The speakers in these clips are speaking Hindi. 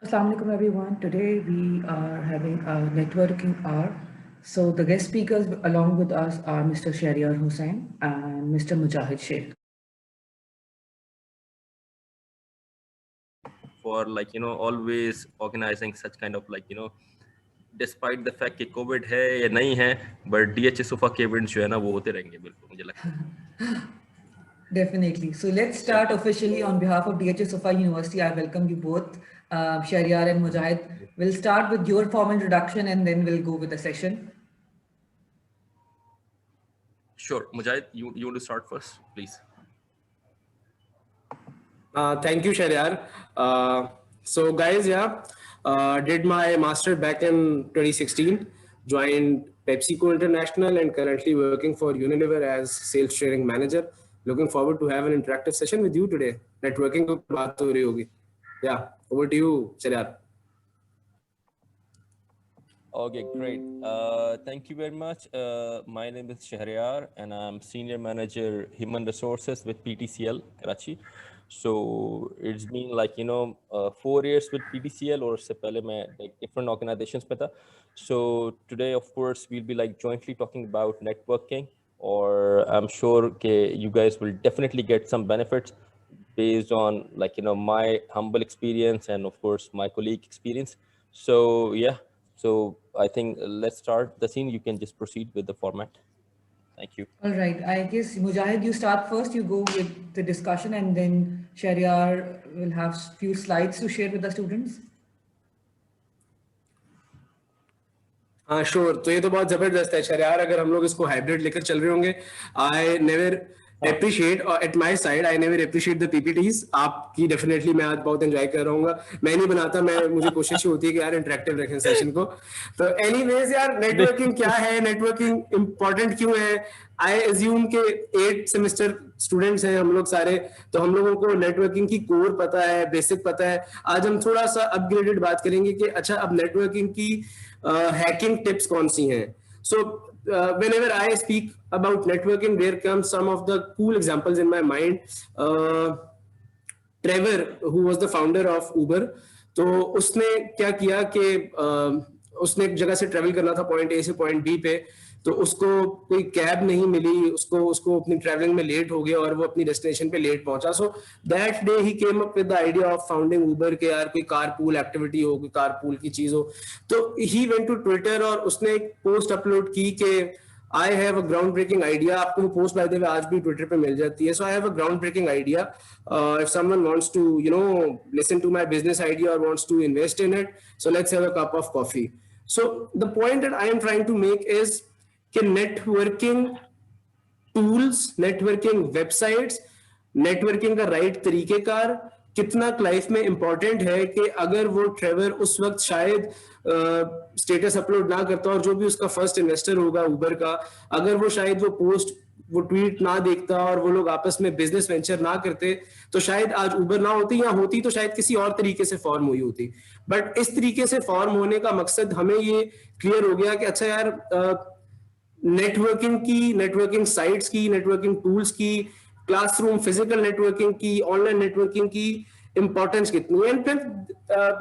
Assalamu alaikum everyone. Today we are having a networking hour. So the guest speakers along with us are Mr. Shahryar Hussain and Mr. Mujahid Sheikh. For always organizing such kind of despite the fact कि कोविड है या नहीं है but DHA सोफा के इवेंट्स जो है ना वो होते रहेंगे बिल्कुल मुझे लगता है. Definitely. So let's start officially on behalf of DHA Sofa University. I welcome you both, Shahryar and Mujahid. We'll start with your formal introduction and then we'll go with the session. Sure, Mujahid, you want to start first, please. Thank you, Shahryar. So guys, did my master back in 2016, joined PepsiCo International and currently working for Unilever as sales training manager. Looking forward to have an interactive session with you today. Networking को बात हो रही होगी. Yeah, over to you, Shahryar. Okay, great. Thank you very much. My name is Shahryar and I'm Senior Manager Human Resources with PTCL Karachi. So it's been 4 years with PTCL or se pehle main different organizations pe tha. So today, of course, we'll be jointly talking about networking, or I'm sure you guys will definitely get some benefits based on my humble experience and of course my colleague experience. So yeah. So I think let's start the scene. You can just proceed with the format. Thank you. All right. I guess Mujahid, you start first. You go with the discussion, and then Shahryar will have few slides to share with the students. हाँ श्योर. तो ये तो बहुत जबरदस्त है शहरयार. अगर हम लोग इसको हाइब्रिड लेकर चल रहे होंगे, I never appreciate at my side, I never appreciate the PPTs. आपकी डेफिनेटली मैं आज बहुत एंजॉय कर रहा हूँ. मैं नहीं बनाता, मुझे कोशिश होती है कि यार इंटरेक्टिव रखें सेशन को. तो एनीवेज यार, नेटवर्किंग क्या है, नेटवर्किंग इंपॉर्टेंट क्यों है? आई एज्यूम के 8 सेमेस्टर स्टूडेंट्स हैं हम लोग सारे, तो हम लोगों को नेटवर्किंग की कोर पता है, बेसिक पता है. आज हम थोड़ा सा अपग्रेडेड बात करेंगे कि अच्छा अब नेटवर्किंग की हैकिंग टिप्स कौन सी हैं. So whenever I speak about networking, there comes some of the cool examples in my mind. Trevor, who was the founder of Uber, तो उसने क्या किया कि उसने एक जगह से ट्रेवल करना था पॉइंट ए से पॉइंट बी पे, तो उसको कोई कैब नहीं मिली, उसको अपनी ट्रैवलिंग में लेट हो गया और वो अपनी डेस्टिनेशन पे लेट पहुंचा. So that day he came up with the idea of founding Uber के यार कोई कारपूल एक्टिविटी हो, कोई कारपूल की चीज हो. तो ही वेंट टू ट्विटर और उसने एक पोस्ट अपलोड की कि I have a ground breaking idea. आपको वो पोस्ट बाय द वे आज भी ट्विटर पे मिल जाती है. So I have a ground breaking idea. If someone wants to listen to my business idea और wants to invest in it, so let's have a cup of coffee. So the point that I am trying to make is कि networking tools, networking websites, networking का राइट तरीकेकार कितना लाइफ में इंपॉर्टेंट है कि अगर वो ट्रेवर उस वक्त शायद स्टेटस अपलोड ना करता और जो भी उसका फर्स्ट इन्वेस्टर होगा उबर का, अगर वो शायद वो पोस्ट, वो ट्वीट ना देखता और वो लोग आपस में बिजनेस वेंचर ना करते, तो शायद आज उबर ना होती, या होती तो शायद किसी और तरीके से फॉर्म हुई होती. बट इस तरीके से फॉर्म होने का मकसद हमें ये क्लियर हो गया कि अच्छा यार, नेटवर्किंग की, नेटवर्किंग साइट्स की, नेटवर्किंग टूल्स की, क्लासरूम फिजिकल नेटवर्किंग की, ऑनलाइन नेटवर्किंग की importance kitni. And then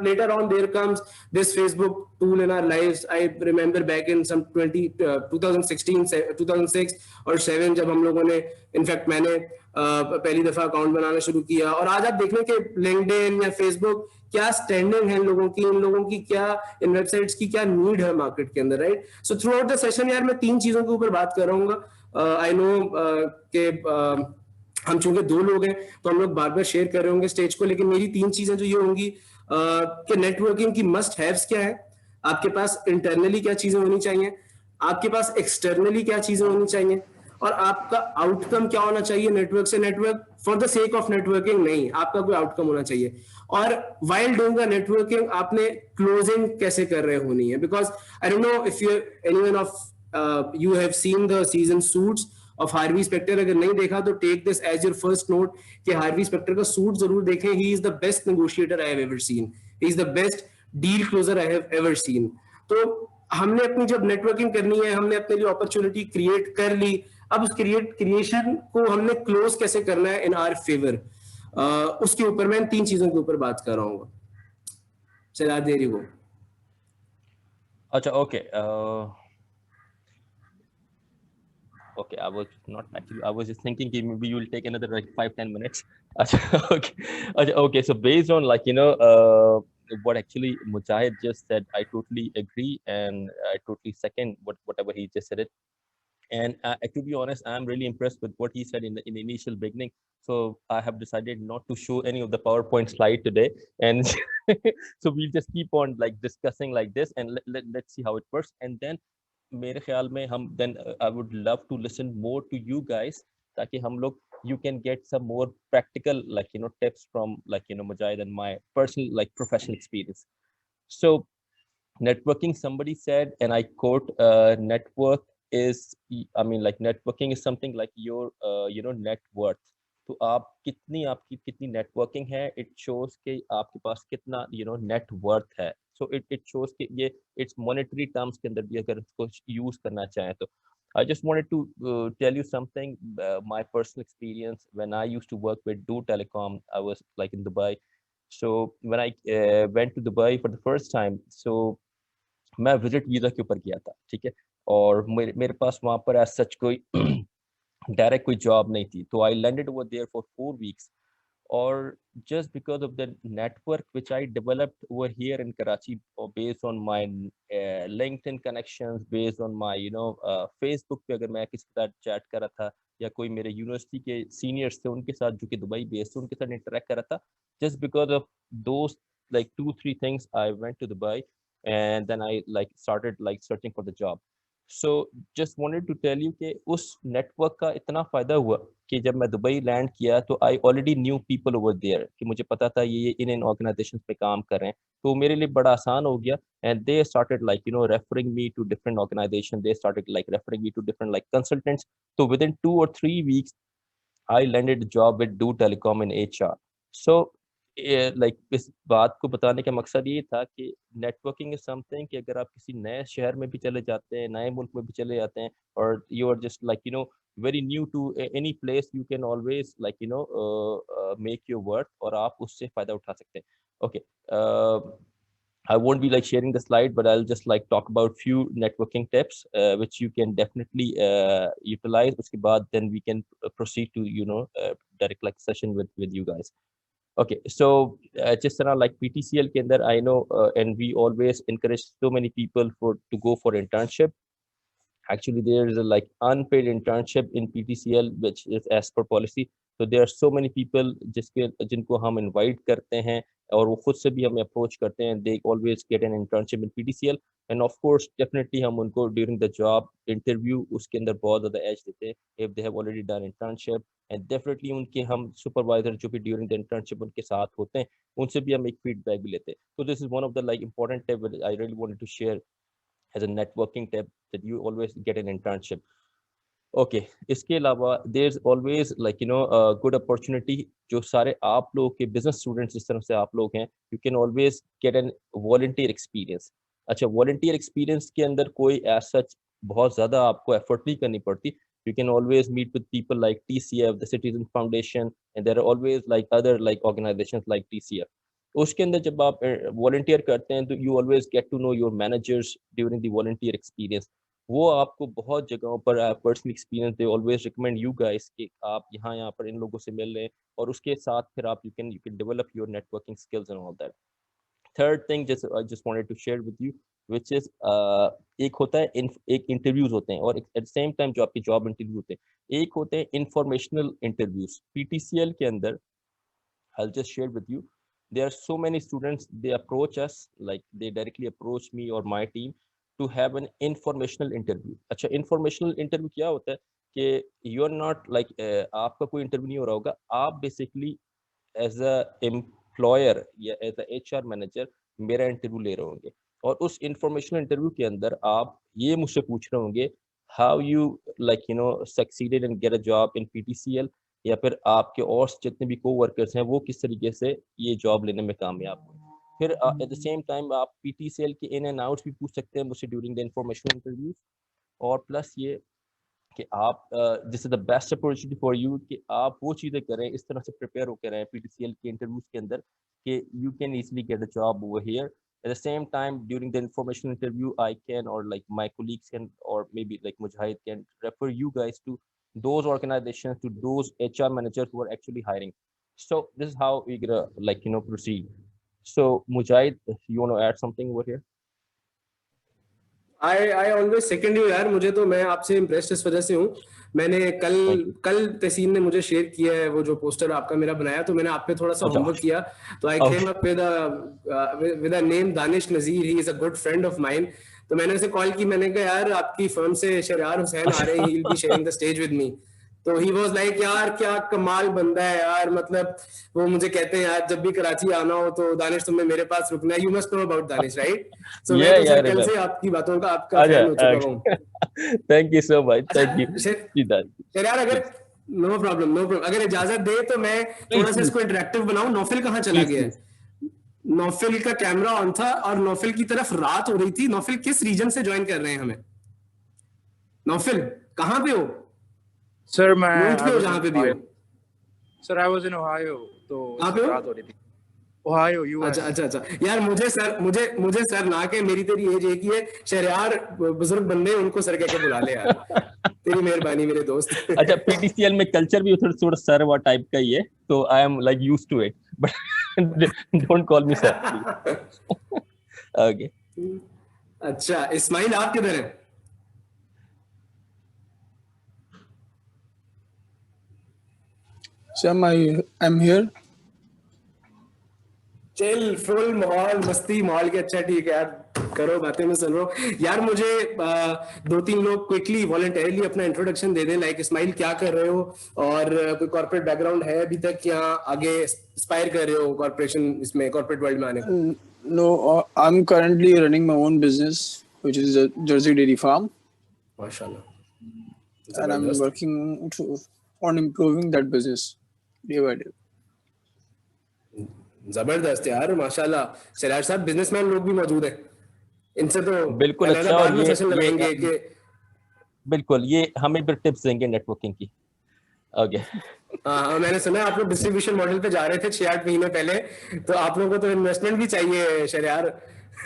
later on there comes this Facebook tool in our lives. I remember back in some 2016 2006 और 7 जब हम लोगों ने, इनफैक्ट मैंने पहली दफा अकाउंट बनाना शुरू किया, और आज आप देख लें कि लिंक्डइन या फेसबुक क्या स्टैंडिंग है इन लोगों की, इन लोगों की क्या, इन वेबसाइट्स की क्या नीड है मार्केट के अंदर, right. So through out the session यार मैं 3 चीजों के ऊपर बात कर रहा हूँ. आई नो कि हम चूंकि 2 लोग हैं तो हम लोग बार बार शेयर कर रहे होंगे स्टेज को, लेकिन मेरी 3 चीजें जो ये होंगी कि नेटवर्किंग की मस्ट हैव्स क्या है, आपके पास इंटरनली क्या चीजें होनी चाहिए, आपके पास एक्सटर्नली क्या चीजें होनी चाहिए, और आपका आउटकम क्या होना चाहिए नेटवर्क से. Network for the sake of networking नहीं, आपका कोई आउटकम होना चाहिए. और वाइल डूइंग द नेटवर्किंग आपने क्लोजिंग कैसे कर रहे होनी है. Because I don't know if you anyone of you have seen the season suits of Harvey Specter. अगर नहीं देखा तो take this as your first note कि हार्वी स्पेक्टर का सूट जरूर देखें. He is the best negotiator I have ever scene. He is the best deal closer I have ever seen. तो हमने अपनी जब नेटवर्किंग करनी है, हमने अपने लिए अपॉर्चुनिटी क्रिएट कर ली, अब उस क्रिएशन को हमने क्लोज कैसे करना है इन आवर फेवर, उसके ऊपर मैं इन 3 चीजों के ऊपर बात कर रहा हूँ. चला दे रही वो। अच्छा, okay. Okay, I was not actually, I was just thinking कि maybe you will take another like 5-10 minutes. अच्छा, okay. अच्छा, okay. So based on like, what actually Mujahid just said, I totally agree and I totally second whatever he just said it. And to be honest, I'm really impressed with what he said in the initial beginning. So I have decided not to show any of the PowerPoint slide today. And so we'll just keep on like discussing like this and let's see how it works. And then मेरे ख्याल में हम then I would love to listen more to you guys ताकि हम लोग you can get some more practical like tips from like Mujahid and my personal like professional experience. So networking, somebody said, and I quote, network is, I mean, like networking is something like your net worth. तो आप कितनी आपकी कितनी नेटवर्किंग है, इट शोज कि आपके पास कितना नेट वर्थ है. सो इट शोज कि ये इट्स मॉनेटरी टर्म्स के अंदर भी अगर इसको यूज करना चाहें तो. I just wanted to tell you something, my personal experience when I used to work with Do Telecom. I was like in Dubai. So when I went to Dubai for the first time, so मैं विजिट वीजा के ऊपर गया था, ठीक है, और मेरे पास वहां पर एज सच कोई डायरेक्ट कोई जॉब नहीं थी. तो I landed over there for 4 weeks. और just because of the network which I developed over here in Karachi, or based on my LinkedIn connections, based on my Facebook पे अगर मैं किसी के साथ चैट कर रहा था या कोई मेरे यूनिवर्सिटी के सीनियर्स थे उनके साथ जो कि दुबई बेस्ड थे उनके साथ इंटरेक्ट कर रहा था, just because of those like 2-3 things I went to Dubai and then I like started like searching for the job. So just wanted to tell you कि उस नेटवर्क का इतना फायदा हुआ कि जब मैं दुबई लैंड किया तो I already knew people over there, कि मुझे पता था ये इन ऑर्गेनाइजेशंस पे काम कर रहे हैं, तो मेरे लिए बड़ा आसान हो गया. And they started like referring me to different organization, they started like referring me to different like consultants. तो within 2 or 3 weeks I landed a job with Do Telecom in HR. So like इस बात को बताने का मकसद ये था कि नेटवर्किंग इज समथिंग कि अगर आप किसी नए शहर में भी चले जाते हैं, नए मुल्क में भी चले जाते हैं, और you are just like very new to any place, you can always like make your worth, और आप उससे फायदा उठा सकते हैं. Okay. I won't be like sharing the slide, but I'll just like talk about few networking tips which you can definitely utilize. Uske baad, then we can proceed to direct like session with you guys. Okay, so just like PTCL ke andar, I know and we always encourage so many people to go for internship. Actually, there is a like unpaid internship in PTCL, which is as per policy. So there are so many people जिनको हम invite करते हैं और वो खुद से भी हमें approach करते हैं. They always get an internship in PTCL, and of course, definitely हम उनको during the job interview उसके अंदर बहुत ज़्यादा edge देते हैं if they have already done internship, and definitely उनके हम supervisor जो भी during the internship उनके साथ होते हैं उनसे भी हम एक feedback भी लेते हैं. So this is one of the like important tips that I really wanted to share as a networking tip, that you always get an internship. Okay, इसके अलावा there's always like a good opportunity. जो सारे आप लोग के business students जिस तरह से आप लोग हैं, you can always get an volunteer experience. अच्छा, volunteer experience के अंदर कोई as such बहुत ज़्यादा आपको effort नहीं करनी पड़ती. You can always meet with people like TCF, the Citizen Foundation, and there are always like other like organizations like TCF. उसके अंदर जब आप वॉलंटियर करते हैं तो you always get to know your managers during the volunteer experience. वो आपको बहुत जगहों पर personal experience they always recommend you guys कि आप यहाँ पर इन लोगों से मिल रहे हैं, और उसके साथ फिर आप you can develop your networking skills and all that. Third thing just I just wanted to share with you which is एक होता है एक इंटरव्यूज होते हैं, और एट द सेम टाइम जो आपके जॉब इंटरव्यू होते हैं एक होते हैं इंफॉर्मेशनल इंटरव्यूज. पीटीसीएल के अंदर I'll just share with you. There are so many students, they approach us, like they directly approach me or my team to have an informational interview. अच्छा, informational interview क्या होता है कि you are not like आपका कोई interview नहीं हो रहा होगा, आप basically as a employer या as a HR manager मेरा इंटरव्यू ले रहे होंगे, और उस informational interview के अंदर आप ये मुझसे पूछ रहे होंगे how you like succeeded and get a job in PTCL, या फिर आपके और जितने भी को-वर्कर्स हैं वो किस तरीके से ये जॉब लेने में कामयाब हुए. फिर एट द सेम टाइम आप पीटीसीएल के इन एंड आउट्स भी पूछ सकते हैं मुझसे ड्यूरिंग द इंफॉर्मेशन इंटरव्यूज. और प्लस ये कि आप this is the best opportunity for you कि आप वो चीज़ें करें, इस तरह से प्रिपेयर होकर रहें पीटीसीएल के इंटरव्यूज के अंदर कि you can easily get a job over here. At the same time, during the information interview, I can, or like my colleagues can, or maybe like Mujahid can refer you guys to those organizations, to those HR managers who are actually hiring. So this is how we're gonna like, proceed. So Mujahid, if you want to add something over here. I always second you यार, मुझे तो, मैं आपसे इम्प्रेस्ड इस वजह से हूँ, मैंने कल Thank you. कल तहसीन ने मुझे शेयर किया है वो जो पोस्टर आपका मेरा बनाया, तो मैंने आप पे थोड़ा सा अच्छा। होमवर्क किया, तो I Okay. Came up with a name Danish Nazir, he is a good friend of mine. तो मैंने उसे कॉल की, मैंने कहा यार आपकी फर्म से शहरयार हुसैन आ रहे हैं, he will be sharing the stage with me. तो ही वाज लाइक यार क्या कमाल बंदा है यार, मतलब वो मुझे कहते हैं यार जब भी कराची आना हो तो दानिश तुम्हें मेरे पास रुकना है, you must know about Danish, right? So मैं तो सर कल से आपकी बातों का आपका फैन हो चुका हूँ। Thank you so much, thank you sir यार, अगर नो प्रॉब्लम, अगर इजाजत दे तो मैं थोड़ा सा इसको इंटरेक्टिव बनाऊं। नौफिल कहाँ चला गया है? नौफिल का कैमरा ऑन था और नौफिल की तरफ रात हो रही थी। नौफिल किस रीजन से ज्वाइन कर रहे हैं हमें? नौफिल कहाँ पे हो? सर मैं म्यूट पे हो जहाँ पे भी हो। Sir I was in Ohio, तो कहाँ पे हो? रात हो रही थी। Ohio, US. अच्छा यार, मुझे सर ना के, मेरी तेरी एज एक ही है, शहरयार बुजुर्ग बंदे उनको सर कह के बुला ले यार। तेरी मेहरबानी मेरे दोस्त। अच्छा, पीटीसीएल में कल्चर भी थोड़ा थोड़ा सर व टाइप का ही है, तो I am like used to it, but don't call me sir. Okay. अच्छा इस्माइल, आप किधर हैं? Sam, I'm here. चल फुल माहौल, मस्ती माहौल के। अच्छा ठीक है यार, करो बातें, मैं सुन रहा हूँ यार। मुझे दो तीन लोग क्विकली वॉलंटियरली अपना इंट्रोडक्शन दे दें, लाइक इस्माइल क्या कर रहे हो, और कोई कॉर्पोरेट बैकग्राउंड है अभी तक, या आगे एस्पायर कर रहे हो कॉर्पोरेशन, इसमें कॉर्पोरेट वर्ल्ड में आने को? No, I'm currently running my own business, which is a Jersey Dairy Farm, माशाल्लाह, and I'm working on improving that business day by day. जबरदस्त यार, माशाल्लाह। सरार साहब बिजनेसमैन लोग भी मौजूद हैं, इनसे तो बिल्कुल। अच्छा, बाद में ये सेशन लगाएंगे कि बिल्कुल ये हमें भी टिप्स देंगे नेटवर्किंग की। ओके। हाँ, मैंने सुना आप लोग डिस्ट्रीब्यूशन मॉडल पे जा रहे थे 6-8 महीने पहले, तो आप लोगों को तो इन्वेस्टमेंट भी चाहिए शहरयार।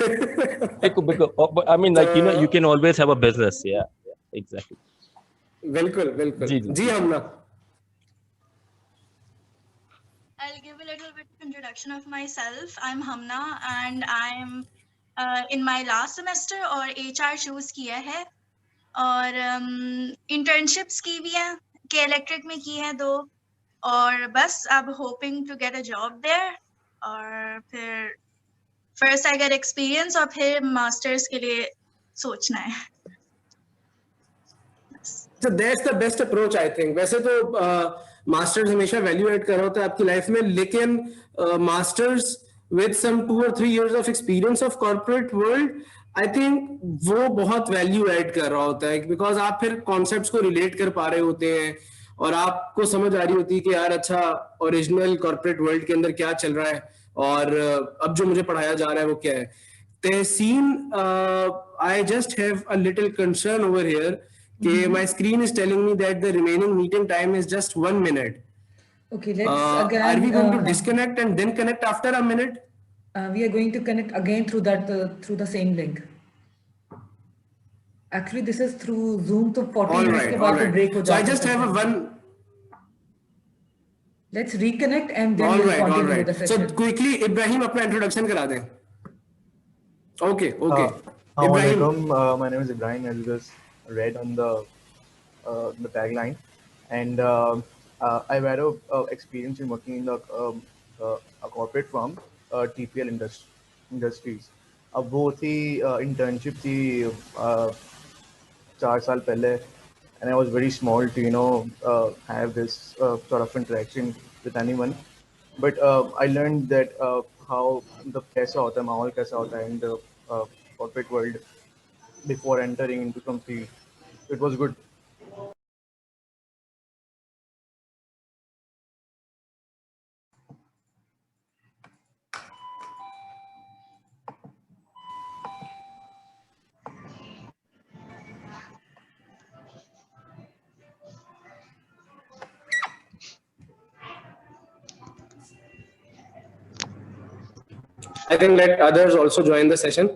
बिल्कुल, आई mean like you can always have a business. या एग्जैक्टली। बिल्कुल जी हमना। I'll give a little bit of introduction of myself. I'm Hamna and I'm in my last semester और HR choose किया है, और internships की भी है, के इलेक्ट्रिक में की है 2, और बस अब hoping to get a job there, और फिर first I get experience और फिर masters के लिए सोचना है। So that's the best approach I think। वैसे तो मास्टर्स हमेशा वैल्यू ऐड कर रहा होता है आपकी लाइफ में, लेकिन masters with some 2 or 3 years of experience of corporate world, I think वो बहुत वैल्यू ऐड कर रहा होता है, बिकॉज आप फिर कॉन्सेप्ट्स को रिलेट कर पा रहे होते हैं और आपको समझ आ रही होती है कि यार अच्छा ओरिजिनल कॉर्पोरेट वर्ल्ड के अंदर क्या चल रहा है, और अब जो मुझे पढ़ाया जा रहा है वो क्या है। Tahseen, I just have a little concern over here कि my screen is telling me that the remaining meeting time is just 1 minute. Okay, let's again. Are we going to disconnect and then connect after a minute? We are going to connect again through through the same link. Actually, this is through Zoom, so 40 minutes के बाद तो break हो So I जाता है। just have a one. Let's reconnect and then we'll continue with the session. So quickly, Ibrahim अपना introduction करा दें. Okay. Ibrahim. My name is Ibrahim, as you just read on the tagline, and I've had a experience in working in a corporate firm, TPL Industries. अब वो थी internship थी 4 साल पहले, and I was very small to have this sort of interaction with anyone, but I learned that how कैसा होता है, माहौल कैसा होता है in the corporate world before entering into some field. It was good. I think let others also join the session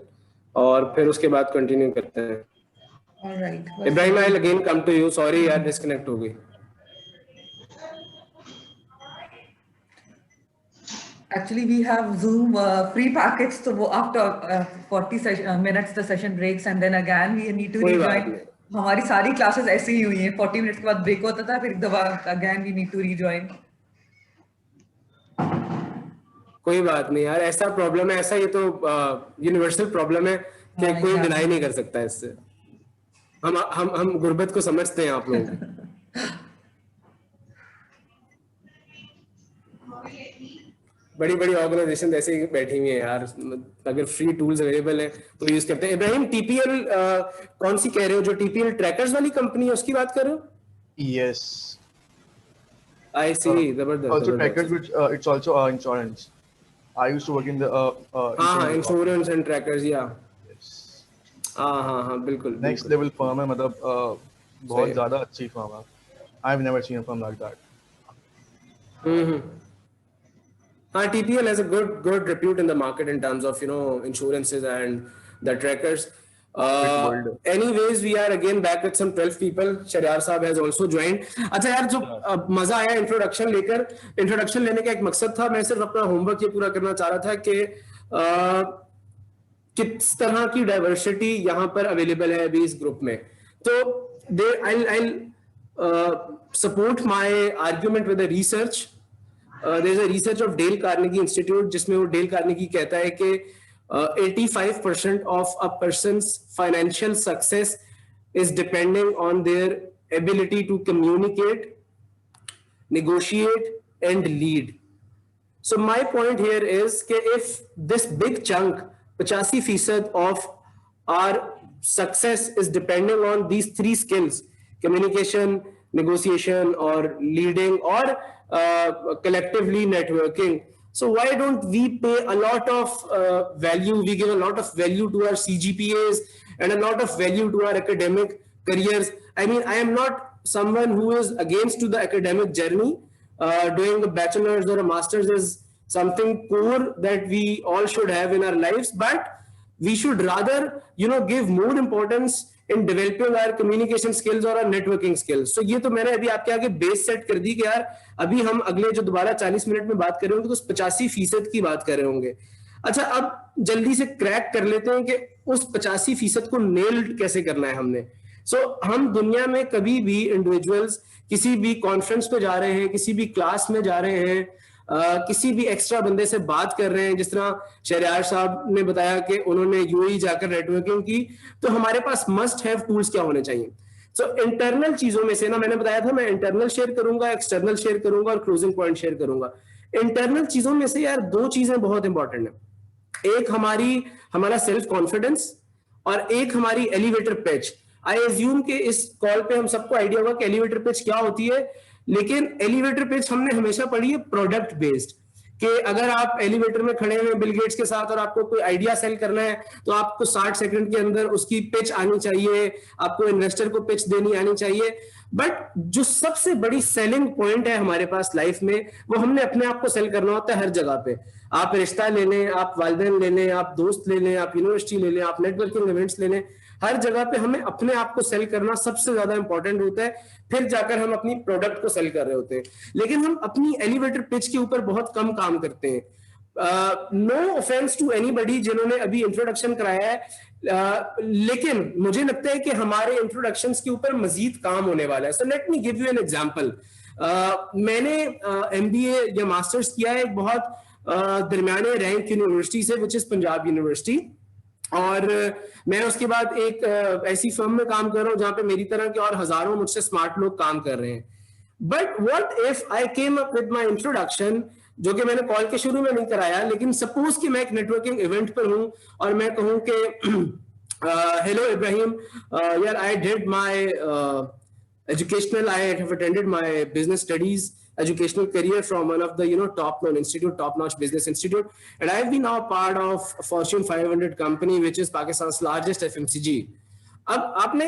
और फिर उसके बाद continue करते हैं. All right. Ibrahim, I'll again come to you. Sorry यार disconnect हो गई. Actually, we have Zoom free packets. So after 40 minutes, the session breaks, and then again we need to rejoin. हमारी सारी classes ऐसे ही हुई हैं. 40 minutes के बाद break होता था, फिर दबा again we need to rejoin. कोई बात नहीं यार, ऐसा प्रॉब्लम है, ऐसा ये तो यूनिवर्सल प्रॉब्लम है कि कोई डिनाई नहीं कर सकता इससे. हम गुर्बत को समझते हैं आप लोग. बड़ी बड़ी ऑर्गेनाइजेशन ऐसे ही बैठी हुई है यार, अगर फ्री टूल्स अवेलेबल है तो यूज करते हैं. इब्राहिम, टीपीएल कौन सी कह रहे हो? जो टीपीएल ट्रैकर्स वाली कंपनी है उसकी बात कर रहे हो? Yes. I see. जबरदस्त. Also trackers, which it's also insurance. I used to work in the insurance and trackers, yeah. Yes. हाँ बिल्कुल. Next level firm है, मतलब बहुत ज़्यादा अच्छी firm है. I've never seen a firm like that. TPL has a good repute in the market in terms of insurances and the trackers. Anyways, we are again back with some 12 people. Shahriyar Saab has also joined. अच्छा यार, जो मजा आया इंट्रोडक्शन लेने का एक मकसद था. मैं सिर्फ अपना होमवर्क ये पूरा करना चाह रहा था कि किस तरह की डाइवर्सिटी यहाँ पर अवेलेबल है अभी इस ग्रुप में. तो I'll support my argument with the research. There's a research of Dale Carnegie Institute जिसमें वो Dale Carnegie कहता है कि 85% of a person's financial success is depending on their ability to communicate, negotiate, and lead. So my point here is that if this big chunk, 85% of our success is depending on these three skills, communication, negotiation, or leading, or collectively networking. So why don't we pay a lot of value? We give a lot of value to our CGPAs and a lot of value to our academic careers. I mean, I am not someone who is against to the academic journey. Doing a bachelor's or a master's is something core that we all should have in our lives, but we should rather, give more importance in developing our communication skills or our networking skills. So ये तो मैंने अभी आपके आगे बेस सेट कर दी कि यार अभी हम अगले जो दोबारा 40 मिनट में बात कर रहे होंगे तो उस 85% की बात कर रहे होंगे. अच्छा, अब जल्दी से क्रैक कर लेते हैं कि उस 85% को नेल्ड कैसे करना है हमने. हम दुनिया में कभी भी इंडिविजुअल्स किसी भी कॉन्फ्रेंस पे जा रहे हैं, किसी भी क्लास में जा रहे हैं, किसी भी एक्स्ट्रा बंदे से बात कर रहे हैं, जिस तरह शहरयार साहब ने बताया कि उन्होंने यूएई जाकर नेटवर्किंग की, तो हमारे पास मस्ट हैव टूल्स क्या होने चाहिए. इंटरनल चीजों में से ना, मैंने बताया था मैं इंटरनल शेयर करूंगा, एक्सटर्नल शेयर करूंगा और क्लोजिंग पॉइंट शेयर करूंगा. इंटरनल चीजों में से यार दो चीजें बहुत इंपॉर्टेंट है. एक हमारा सेल्फ कॉन्फिडेंस और एक हमारी एलिवेटर पिच. आई एज्यूम कि इस कॉल पे हम सबको आइडिया होगा कि एलिवेटर पिच क्या होती है, लेकिन एलिवेटर पिच हमने हमेशा पढ़ी है प्रोडक्ट बेस्ड, कि अगर आप एलिवेटर में खड़े हैं बिल गेट्स के साथ और आपको कोई आइडिया सेल करना है तो आपको 60 सेकंड के अंदर उसकी पिच आनी चाहिए, आपको इन्वेस्टर को पिच देनी आनी चाहिए. बट जो सबसे बड़ी सेलिंग पॉइंट है हमारे पास लाइफ में, वो हमने अपने आप को सेल करना होता है हर जगह पे. आप रिश्ता ले लें, आप वालिदैन ले लें, आप दोस्त ले लें, आप यूनिवर्सिटी ले लें, आप नेटवर्किंग इवेंट्स ले लें, हर जगह पे हमें अपने आप को सेल करना सबसे ज्यादा इंपॉर्टेंट होता है. फिर जाकर हम अपनी प्रोडक्ट को सेल कर रहे होते हैं, लेकिन हम अपनी एलिवेटर पिच के ऊपर बहुत कम काम करते हैं. नो ऑफेंस टू एनीबॉडी जिन्होंने अभी इंट्रोडक्शन कराया है, लेकिन मुझे लगता है कि हमारे इंट्रोडक्शंस के ऊपर मजीद काम होने वाला है. So let me give you an example. मैंने एमबीए या मास्टर्स किया है एक बहुत दरमियाने रैंक यूनिवर्सिटी से, विच इज पंजाब यूनिवर्सिटी, और मैं उसके बाद एक ऐसी फर्म में काम कर रहा हूं जहां पे मेरी तरह के और हजारों मुझसे स्मार्ट लोग काम कर रहे हैं. But what if I came up with my introduction, जो कि मैंने कॉल के शुरू में नहीं कराया, लेकिन सपोज कि मैं एक नेटवर्किंग इवेंट पर हूं और मैं कहूं कि हेलो इब्राहिम, यार I did my educational, I have attended my business studies educational career from one of the top-notch business institute, and I have been now part of Fortune 500 company, which is Pakistan's largest FMCG. अब आपने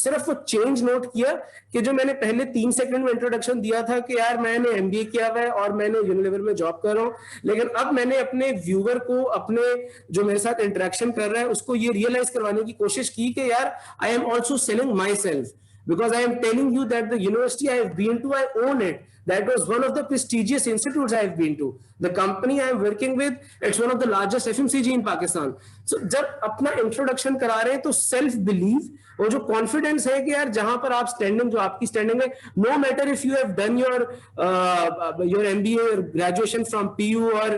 सिर्फ वो चेंज नोट किया कि जो मैंने पहले 3 सेकंड में इंट्रोडक्शन दिया था कि यार मैंने एमबीए किया हुआ है और मैंने यूनिलीवर में जॉब कर रहा हूँ, लेकिन अब मैंने अपने व्यूअर को, अपने जो मेरे साथ इंटरेक्शन कर रहा है उसको ये रियलाइज करवाने की कोशिश की कि यार I am also selling my self, because I am telling you that the university I have been to, I own it. That was one of the prestigious institutes I have been to. The company I am working with, it's one of the largest FMCG in Pakistan. So जब अपना इंट्रोडक्शन करा रहे हैं तो सेल्फ बिलीव और जो कॉन्फिडेंस है कि यार जहां पर आप स्टैंडिंग, जो आपकी स्टैंडिंग है, no matter if you have done your MBA or graduation from PU, or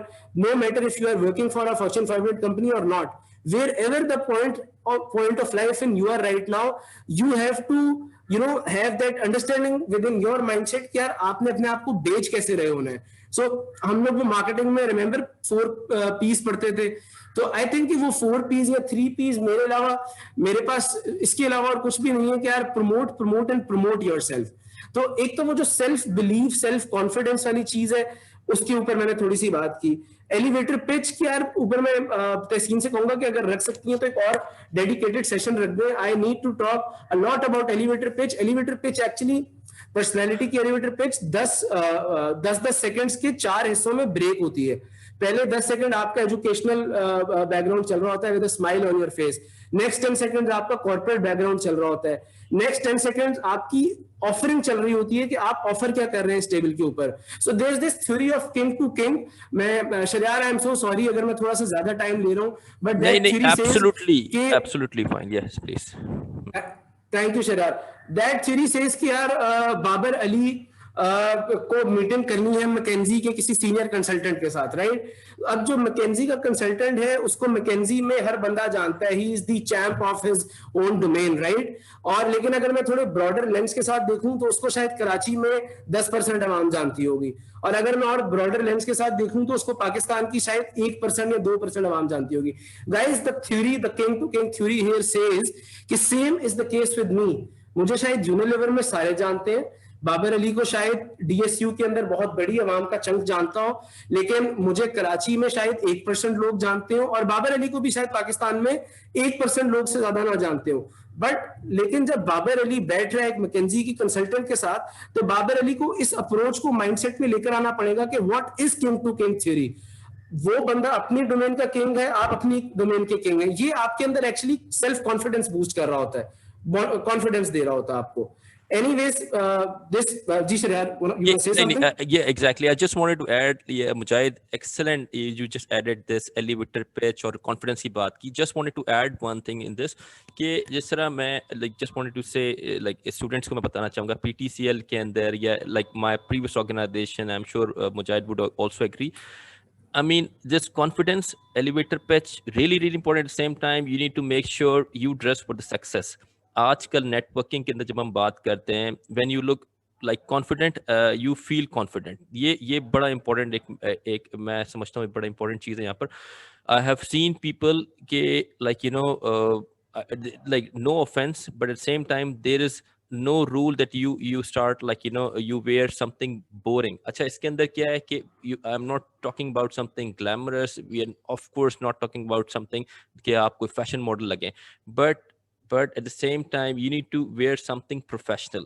no matter if you are working for a Fortune 500 company or not, wherever the point of life in you are right now, you have to have that understanding within your mindset कि यार आपने अपने आप को बेच कैसे रहे होना है. So हम लोग वो मार्केटिंग में रिमेंबर 4 P's पढ़ते थे, तो आई थिंक कि वो 4 P's या 3 P's मेरे पास इसके अलावा और कुछ भी नहीं है कि यार प्रमोट एंड प्रमोट योरसेल्फ. तो एक तो वो जो सेल्फ बिलीव, सेल्फ कॉन्फिडेंस वाली चीज है, उसके ऊपर मैंने थोड़ी सी बात की. एलिवेटर पिच की यार ऊपर मैं तहसीन से कहूंगा कि अगर रख सकती हैं तो एक और डेडिकेटेड सेशन रख दें. I need to talk a lot about elevator pitch. Elevator pitch actually personality की एलिवेटर पिच 10 सेकंड्स के 4 हिस्सों में ब्रेक होती है. पहले 10 सेकंड आपका एजुकेशनल बैकग्राउंड चल रहा होता है with a smile on your face. Next 10 second आपका कॉर्पोरेट बैकग्राउंड चल रहा होता है. नेक्स्ट 10 सेकंड आपकी ऑफरिंग चल रही होती है कि आप ऑफर क्या कर रहे हैं इस टेबल के ऊपर. So there is this theory of king to king. मैं Shahryar, I am so sorry अगर मैं थोड़ा सा ज्यादा टाइम ले रहा हूं, but that theory absolutely fine. Yes please. Thank you Shahryar. That theory says कि यार बाबर अली को मीटिंग करनी है मैकेंजी के किसी सीनियर कंसल्टेंट के साथ, राइट. अब जो मैकेंजी का कंसल्टेंट है उसको मैकेंजी में हर बंदा जानता है, ही is the champ of his own domain, right. और लेकिन अगर मैं थोड़े ब्रॉडर लेंस के साथ देखूं तो उसको शायद कराची में 10% आवाम जानती होगी, और अगर मैं और ब्रॉडर लेंस के साथ देखूं तो उसको पाकिस्तान की शायद 1% या 2% आवाम जानती होगी. Guys, the theory, the king to king theory here says कि same is the case with me. मुझे शायद यूनिलीवर में सारे जानते हैं, बाबर अली को शायद DSU के अंदर बहुत बड़ी आवाम का चंक जानता हो, लेकिन मुझे कराची में शायद 1% लोग जानते हो, और बाबर अली को भी शायद पाकिस्तान में 1% लोग से ज्यादा ना जानते हो. बट लेकिन जब बाबर अली बैठ रहा है एक मैकेंजी की कंसल्टेंट के साथ, तो बाबर अली को इस अप्रोच को माइंडसेट में लेकर आना पड़ेगा कि what is king to king theory. वो बंदा अपनी डोमेन का किंग है, आप अपनी डोमेन के किंग हैं. ये आपके अंदर एक्चुअली सेल्फ कॉन्फिडेंस बूस्ट कर रहा होता है, कॉन्फिडेंस दे रहा होता है आपको. Anyways, Ji Shariar, you want to say something? Yeah, exactly. I just wanted to add, Mujahid, excellent. You just added this elevator pitch और confidence की बात की. Just wanted to add one thing in this कि जिस तरह मैं just wanted to say students को मैं बताना चाहूँगा PTCL के अंदर या my previous organization, I'm sure Mujahid would also agree. I mean, this confidence elevator pitch really important. At the same time, you need to make sure you dress for the success. आजकल नेटवर्किंग के अंदर जब हम बात करते हैं, when you look like confident, you feel confident. ये बड़ा इंपॉर्टेंट एक मैं समझता हूँ बड़ा इंपॉर्टेंट चीज़ है यहाँ पर. आई हैव सीन पीपल के like no offense, but at the same time there is no rule that you start you wear something boring. अच्छा, इसके अंदर क्या है कि I'm not talking about something glamorous. We are of course not talking about something कि आप कोई fashion model लगे, but at the same time you need to wear something professional,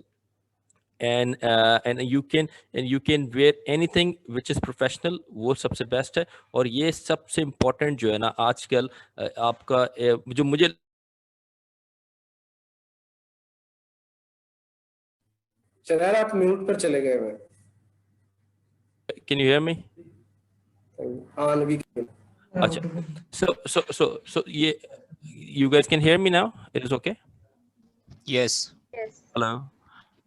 and you can wear anything which is professional. वो सबसे बेस्ट है. और ये सबसे important जो है ना आजकल आपका जो मुझे शरार आप म्यूट पर चले गए हैं. Can you hear me? हाँ, अभी. अच्छा, so you guys can hear me now? It is okay? Yes. Hello.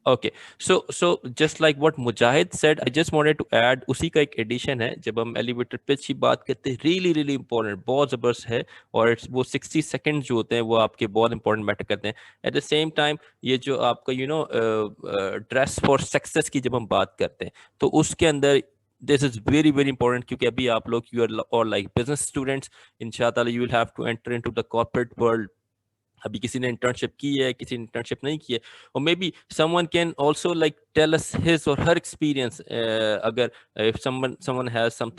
Okay, so just like what Mujahid said, I just wanted to add उसी का एक एडिशन है. जब हम एलिवेटर पिच की बात करते हैं, really important, बहुत ज़बरदस्त है, और वो 60 सेकंड जो होते हैं वो आपके बहुत इंपॉर्टेंट मैटर करते हैं. एट द सेम टाइम ये जो आपका ड्रेस फॉर सक्सेस की जब हम बात करते हैं तो उसके अंदर this is very important, क्योंकि अभी आप लोग you are all like business students. इंशाअल्लाह you will have to enter into the corporate world. अभी किसी ने इंटर्नशिप की है, किसी ने इंटर्नशिप नहीं की है, और may be someone can also like tell us his or her experience. अगर if someone has some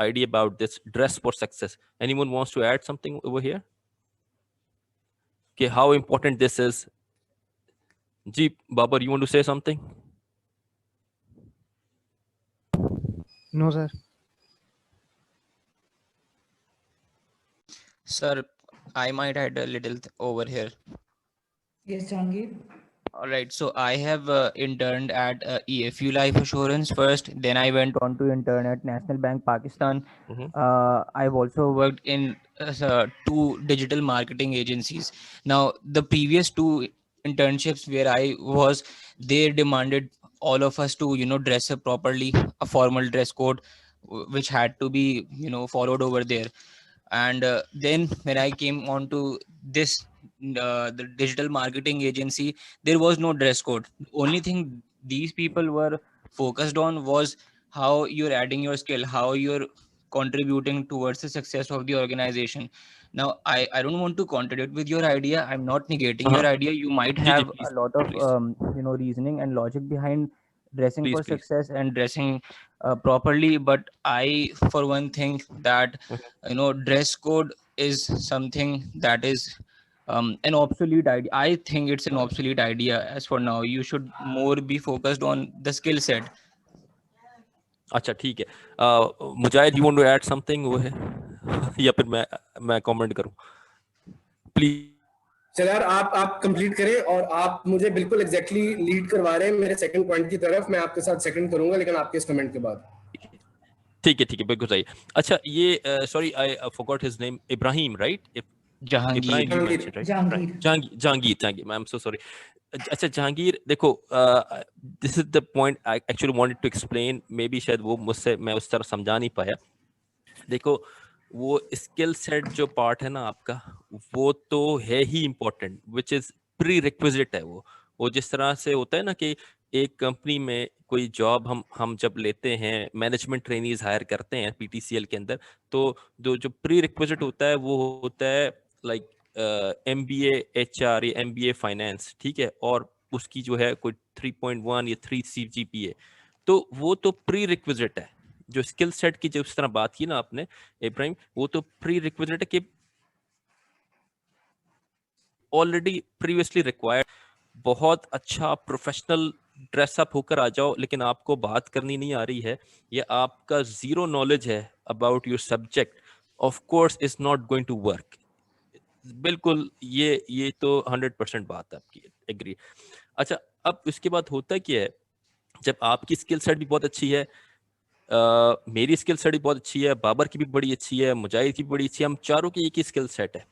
idea about this dress for success, anyone wants to add something over here? कि how important this is. Ji, Babar, you want to say something? No, sir. Sir, I might add a little over here. Yes, Jahangir. All right, so I have interned at EFU Life Assurance first. Then I went on to intern at National Bank Pakistan. I've also worked in 2 digital marketing agencies. Now, the previous 2 internships where I was, they demanded all of us to, dress up properly, a formal dress code, which had to be, followed over there. And then when I came on to this the digital marketing agency, there was no dress code. The only thing these people were focused on was how you're adding your skill, how you're contributing towards the success of the organization. Now, I don't want to contradict with your idea. I'm not negating your idea. You might Ji, have please, a lot of please. reasoning and logic behind dressing Please, for please. success and dressing properly, but I for one think that dress code is something that is an obsolete idea. I think it's an obsolete idea as for now. You should more be focused on the skill set. अच्छा ठीक है. मुजाहिद, you want to add something? वो है या फिर मैं comment करूं? Please. चल यार, आप कंप्लीट करें, और आप मुझे बिल्कुल एग्जैक्टली लीड करवा रहे हैं मेरे सेकंड पॉइंट की तरफ. मैं आपके साथ सेकंड करूंगा, लेकिन आपके इस कमेंट के बाद. ठीक है, बिल्कुल सही. अच्छा, ये sorry, I forgot his name. Ibrahim, right? Jahangir. Jahangir. I am so sorry. अच्छा जहांगीर, देखो, this is the point I actually wanted to explain. Maybe शायद वो मुझसे मैं उस तरह समझा नहीं पाया. देखो, वो स्किल सेट जो पार्ट है ना आपका, वो तो है ही important, which is prerequisite है. वो जिस तरह से होता है ना कि एक कंपनी में कोई जॉब हम जब लेते हैं, मैनेजमेंट ट्रेनीज हायर करते हैं पीटीसीएल के अंदर, तो जो प्री रिक्विजिट होता है वो होता है लाइक MBA HR या MBA फाइनेंस, ठीक है, और उसकी जो है कोई 3.1 या 3 CGPA. तो वो तो प्री रिक्विजिट है. जो स्किल सेट की जिस तरह बात की ना आपने इब्राहिम, वो तो प्री रिक्विजिट है कि ऑलरेडी प्रीवियसली रिक्वायर्ड. बहुत अच्छा प्रोफेशनल ड्रेसअप होकर आ जाओ, लेकिन आपको बात करनी नहीं आ रही है, या आपका जीरो नॉलेज है about your subject, of course is not going to work. बिल्कुल, ये तो 100% बात है आपकी, एग्री. अच्छा, अब इसके बाद होता क्या है, जब आपकी स्किल सेट भी बहुत अच्छी है, मेरी स्किल सेट भी बहुत अच्छी है, बाबर की भी बड़ी अच्छी है, मुजाहिद की भी बड़ी अच्छी है, हम चारों की एक ही स्किल सेट है,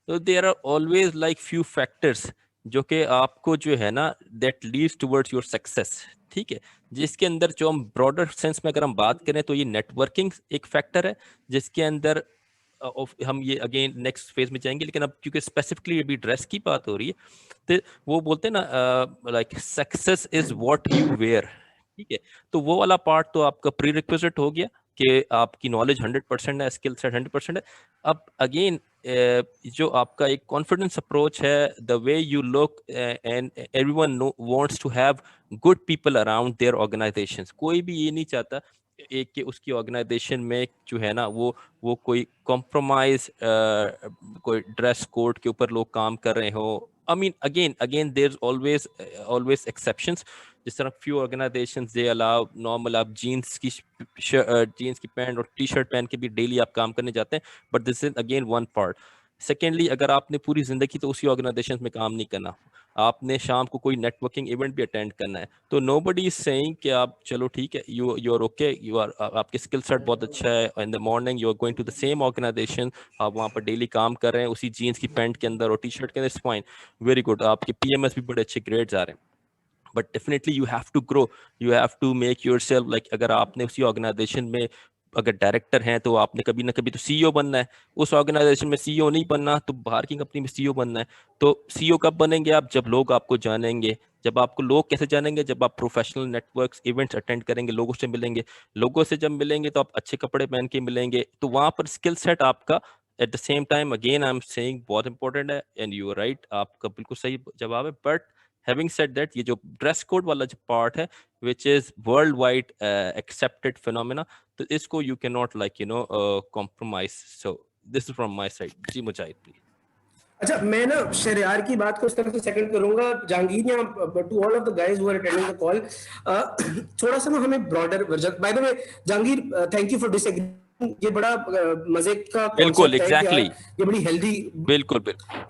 तो there are always like few factors जो कि आपको जो है ना that leads towards your success. ठीक है, जिसके अंदर जो हम ब्रॉडर सेंस में अगर हम बात करें तो ये नेटवर्किंग एक फैक्टर है, जिसके अंदर हम ये अगेन नेक्स्ट फेज में जाएंगे, लेकिन अब क्योंकि स्पेसिफिकली अभी ड्रेस की बात हो रही है, तो वो बोलते हैं ना like success is what you wear. ठीक है, तो वो वाला पार्ट तो आपका प्री रिक्विजिट हो गया कि आपकी नॉलेज 100% है, स्किल सेट 100% है. अब अगेन जो आपका एक कॉन्फिडेंस अप्रोच है, the way you look, and everyone wants to have good people around their organizations. कोई भी ये नहीं चाहता एक कि उसकी ऑर्गेनाइजेशन में जो है ना वो कोई कॉम्प्रोमाइज कोई ड्रेस कोड के ऊपर लोग काम कर रहे हो. I mean, again, there's always exceptions. जिस तरह few organizations they allow normal आप jeans की पैंट और टी-शर्ट पहन के भी डेली आप काम करने जाते हैं, but this is again one part. Secondly, अगर आपने पूरी जिंदगी तो उसी ऑर्गेनाइजेशन में काम नहीं करना, आपने शाम को कोई नेटवर्किंग इवेंट भी अटेंड करना है, तो nobody is saying कि आप चलो ठीक है, you are okay, आपके स्किल सेट बहुत अच्छा है, in the morning you are going to the same organization, आप वहाँ पर डेली काम कर रहे हैं उसी जीन्स की पैंट के अंदर और टी शर्ट के अंदर, इट्स फाइन, वेरी गुड, आपके PMS भी बड़े अच्छे ग्रेड्स आ रहे हैं. But definitely you have to grow, you have to make yourself like, अगर आपने उसी ऑर्गेनाइजेशन में अगर डायरेक्टर हैं तो आपने कभी ना कभी तो CEO बनना है. उस ऑर्गेनाइजेशन में CEO नहीं बनना तो बाहर की कंपनी में CEO बनना है. तो CEO कब बनेंगे आप? जब लोग आपको जानेंगे. जब आपको लोग कैसे जानेंगे? जब आप प्रोफेशनल नेटवर्क्स इवेंट्स अटेंड करेंगे, लोगों से मिलेंगे. लोगों से जब मिलेंगे तो आप अच्छे कपड़े पहन के मिलेंगे, तो वहां पर स्किल सेट आपका at the same time again I am saying बहुत इंपॉर्टेंट है, एंड यू आर राइट, आपका बिल्कुल सही जवाब है. बट having said that, ये जो ड्रेस कोड वाला जो पार्ट है which is worldwide accepted phenomena, तो इसको you cannot like compromise. So this is from my side. Ji Mujahid please. अच्छा, मैं ना शहरयार की बात को इस तरह से सेकंड करूंगा। जहांगीर, या to all of the guys who are attending the call, थोड़ा सा ना हमें broader version, by the way Jahangir, thank you for disagree. ये बड़ा मजे का बिल्कुल, कॉन्सेप्ट है कि यार exactly. ये बड़ी बिल्कुल